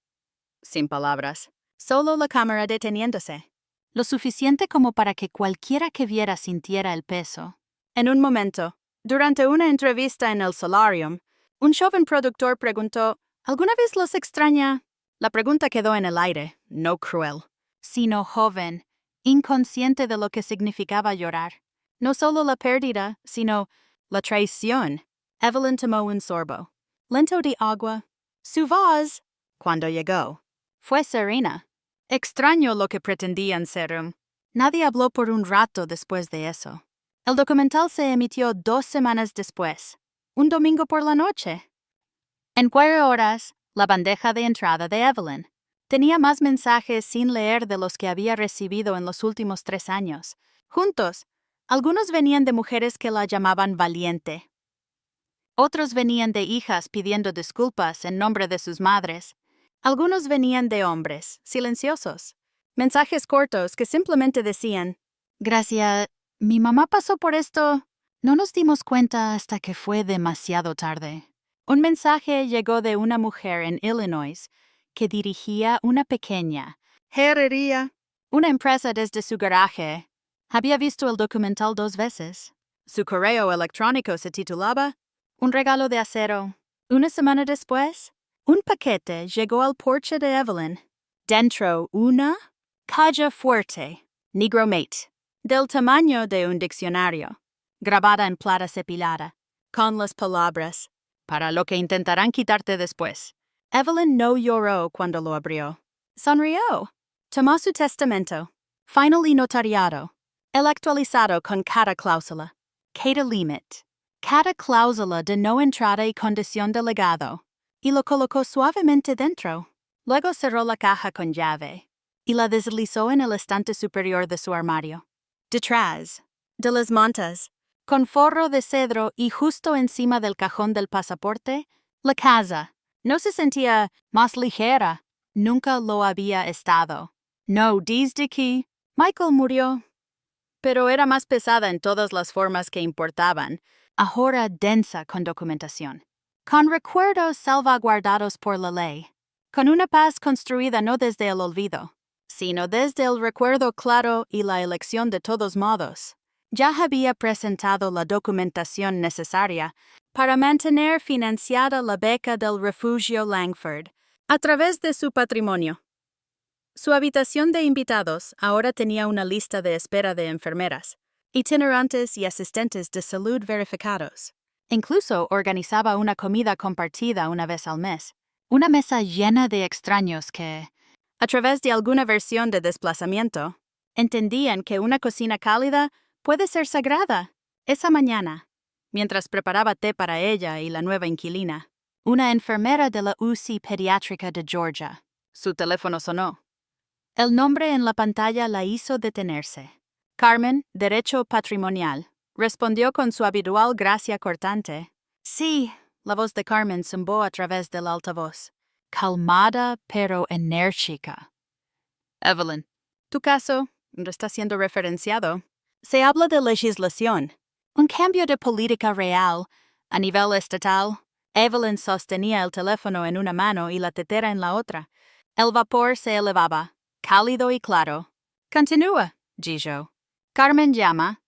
Sin palabras, solo la cámara deteniéndose. Lo suficiente como para que cualquiera que viera sintiera el peso. En un momento, durante una entrevista en el Solarium, un joven productor preguntó, ¿alguna vez los extraña? La pregunta quedó en el aire, no cruel, sino joven, inconsciente de lo que significaba llorar. No solo la pérdida, sino la traición. Evelyn tomó un sorbo, lento de agua. Su voz, cuando llegó, fue serena. Extraño lo que pretendían ser. Nadie habló por un rato después de eso. El documental se emitió 2 semanas después, un domingo por la noche. En 4 horas, la bandeja de entrada de Evelyn tenía más mensajes sin leer de los que había recibido en los últimos 3 años. Juntos, algunos venían de mujeres que la llamaban valiente. Otros venían de hijas pidiendo disculpas en nombre de sus madres. Algunos venían de hombres, silenciosos. Mensajes cortos que simplemente decían, «Gracias, mi mamá pasó por esto. No nos dimos cuenta hasta que fue demasiado tarde». Un mensaje llegó de una mujer en Illinois que dirigía una pequeña herrería, una empresa desde su garaje. Había visto el documental 2 veces. Su correo electrónico se titulaba Un regalo de acero. Una semana después, un paquete llegó al porche de Evelyn. Dentro una caja fuerte, Negromate, del tamaño de un diccionario, grabada en plata cepillada, con las palabras, para lo que intentarán quitarte después. Evelyn no lloró cuando lo abrió. Sonrió. Tomó su testamento, final y notariado, el actualizado con cada cláusula, cada limit, cada cláusula de no entrada y condición de legado, y lo colocó suavemente dentro. Luego cerró la caja con llave y la deslizó en el estante superior de su armario. Detrás, de las mantas, con forro de cedro y justo encima del cajón del pasaporte, la casa. No se sentía más ligera. Nunca lo había estado. No, desde que Michael murió. Pero era más pesada en todas las formas que importaban, ahora densa con documentación, con recuerdos salvaguardados por la ley, con una paz construida no desde el olvido, sino desde el recuerdo claro y la elección de todos modos. Ya había presentado la documentación necesaria para mantener financiada la beca del refugio Langford a través de su patrimonio. Su habitación de invitados ahora tenía una lista de espera de enfermeras, itinerantes y asistentes de salud verificados. Incluso organizaba una comida compartida una vez al mes, una mesa llena de extraños que, a través de alguna versión de desplazamiento, entendían que una cocina cálida puede ser sagrada. Esa mañana, mientras preparaba té para ella y la nueva inquilina, una enfermera de la UC pediátrica de Georgia. Su teléfono sonó. El nombre en la pantalla la hizo detenerse. Carmen, Derecho Patrimonial, respondió con su habitual gracia cortante. Sí, la voz de Carmen zumbó a través del altavoz, calmada pero enérgica. Evelyn, tu caso está siendo referenciado. Se habla de legislación, un cambio de política real a nivel estatal. Evelyn sostenía el teléfono en una mano y la tetera en la otra. El vapor se elevaba, cálido y claro. Continúa, Gijo. Carmen llama.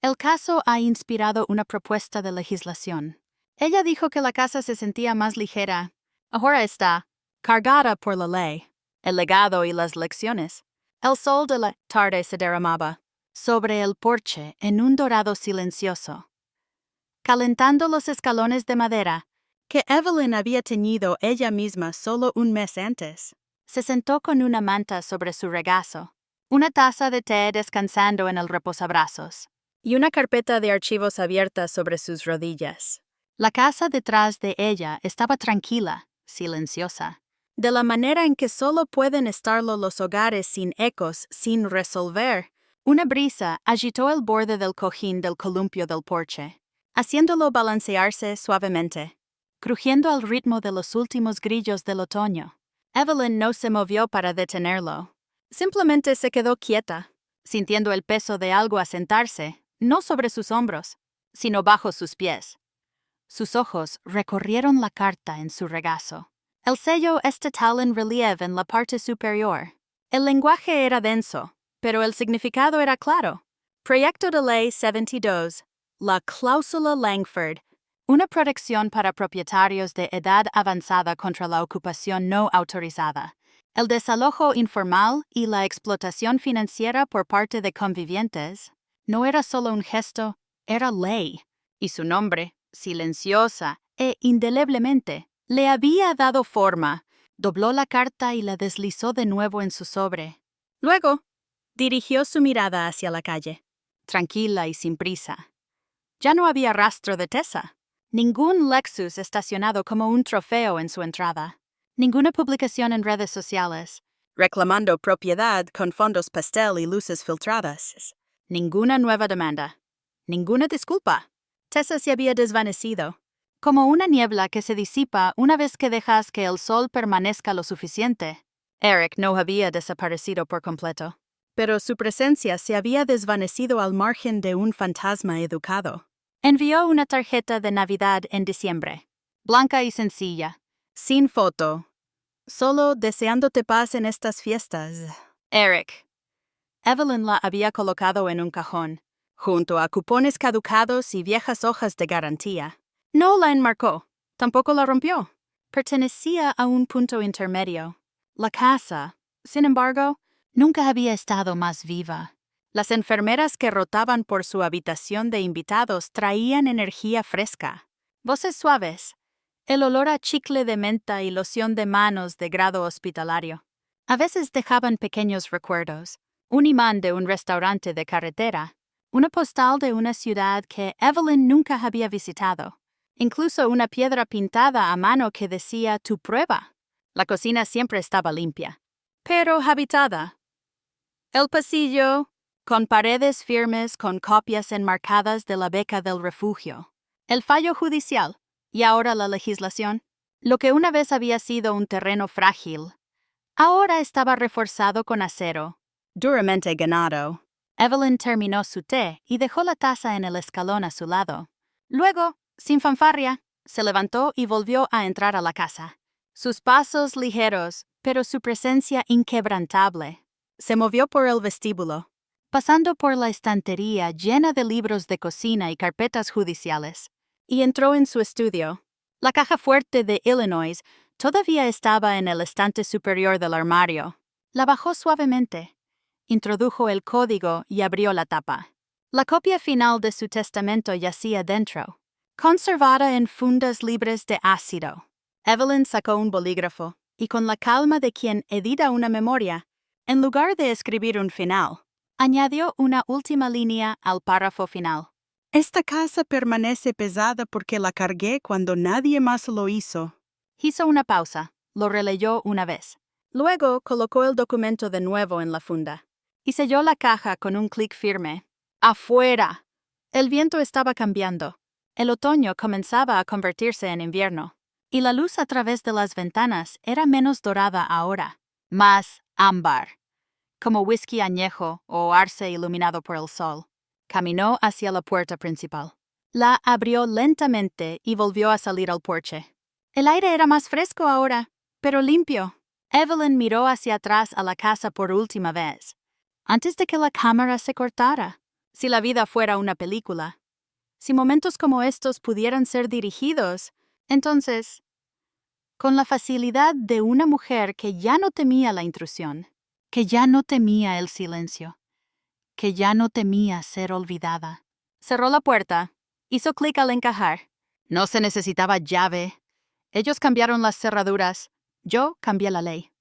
El caso ha inspirado una propuesta de legislación. Ella dijo que la casa se sentía más ligera. Ahora está cargada por la ley, el legado y las lecciones. El sol de la tarde se derramaba sobre el porche en un dorado silencioso, calentando los escalones de madera que Evelyn había teñido ella misma solo un mes antes. Se sentó con una manta sobre su regazo, una taza de té descansando en el reposabrazos, y una carpeta de archivos abierta sobre sus rodillas. La casa detrás de ella estaba tranquila, silenciosa, de la manera en que solo pueden estarlo los hogares sin ecos, sin resolver. Una brisa agitó el borde del cojín del columpio del porche, haciéndolo balancearse suavemente, crujiendo al ritmo de los últimos grillos del otoño. Evelyn no se movió para detenerlo. Simplemente se quedó quieta, sintiendo el peso de algo asentarse, no sobre sus hombros, sino bajo sus pies. Sus ojos recorrieron la carta en su regazo. El sello estatal en relieve en la parte superior. El lenguaje era denso, pero el significado era claro. Proyecto de Ley 72, la cláusula Langford, una protección para propietarios de edad avanzada contra la ocupación no autorizada, el desalojo informal y la explotación financiera por parte de convivientes. No era solo un gesto, era ley, y su nombre, silenciosa e indeleblemente, le había dado forma. Dobló la carta y la deslizó de nuevo en su sobre. Luego, dirigió su mirada hacia la calle, tranquila y sin prisa. Ya no había rastro de Tessa. Ningún Lexus estacionado como un trofeo en su entrada. Ninguna publicación en redes sociales, reclamando propiedad con fondos pastel y luces filtradas. Ninguna nueva demanda. Ninguna disculpa. Tessa se había desvanecido, como una niebla que se disipa una vez que dejas que el sol permanezca lo suficiente. Eric no había desaparecido por completo, pero su presencia se había desvanecido al margen de un fantasma educado. Envió una tarjeta de Navidad en diciembre, blanca y sencilla, sin foto, solo deseándote paz en estas fiestas. Eric. Evelyn la había colocado en un cajón, junto a cupones caducados y viejas hojas de garantía. No la enmarcó, tampoco la rompió. Pertenecía a un punto intermedio. La casa, sin embargo, nunca había estado más viva. Las enfermeras que rotaban por su habitación de invitados traían energía fresca, voces suaves, el olor a chicle de menta y loción de manos de grado hospitalario. A veces dejaban pequeños recuerdos, un imán de un restaurante de carretera, una postal de una ciudad que Evelyn nunca había visitado, incluso una piedra pintada a mano que decía «Tu prueba». La cocina siempre estaba limpia, pero habitada. El pasillo, con paredes firmes con copias enmarcadas de la beca del refugio. El fallo judicial, y ahora la legislación. Lo que una vez había sido un terreno frágil, ahora estaba reforzado con acero, duramente ganado. Evelyn terminó su té y dejó la taza en el escalón a su lado. Luego, sin fanfarria, se levantó y volvió a entrar a la casa. Sus pasos ligeros, pero su presencia inquebrantable. Se movió por el vestíbulo, pasando por la estantería llena de libros de cocina y carpetas judiciales, y entró en su estudio. La caja fuerte de Illinois todavía estaba en el estante superior del armario. La bajó suavemente, introdujo el código y abrió la tapa. La copia final de su testamento yacía dentro, conservada en fundas libres de ácido. Evelyn sacó un bolígrafo, y con la calma de quien edita una memoria, en lugar de escribir un final, añadió una última línea al párrafo final. Esta casa permanece pesada porque la cargué cuando nadie más lo hizo. Hizo una pausa, lo releyó una vez. Luego colocó el documento de nuevo en la funda y selló la caja con un clic firme. ¡Afuera! El viento estaba cambiando. El otoño comenzaba a convertirse en invierno, y la luz a través de las ventanas era menos dorada ahora, más ámbar, como whisky añejo o arce iluminado por el sol. Caminó hacia la puerta principal. La abrió lentamente y volvió a salir al porche. El aire era más fresco ahora, pero limpio. Evelyn miró hacia atrás a la casa por última vez, antes de que la cámara se cortara. Si la vida fuera una película, si momentos como estos pudieran ser dirigidos, entonces, con la facilidad de una mujer que ya no temía la intrusión, que ya no temía el silencio, que ya no temía ser olvidada. Cerró la puerta. Hizo clic al encajar. No se necesitaba llave. Ellos cambiaron las cerraduras. Yo cambié la ley.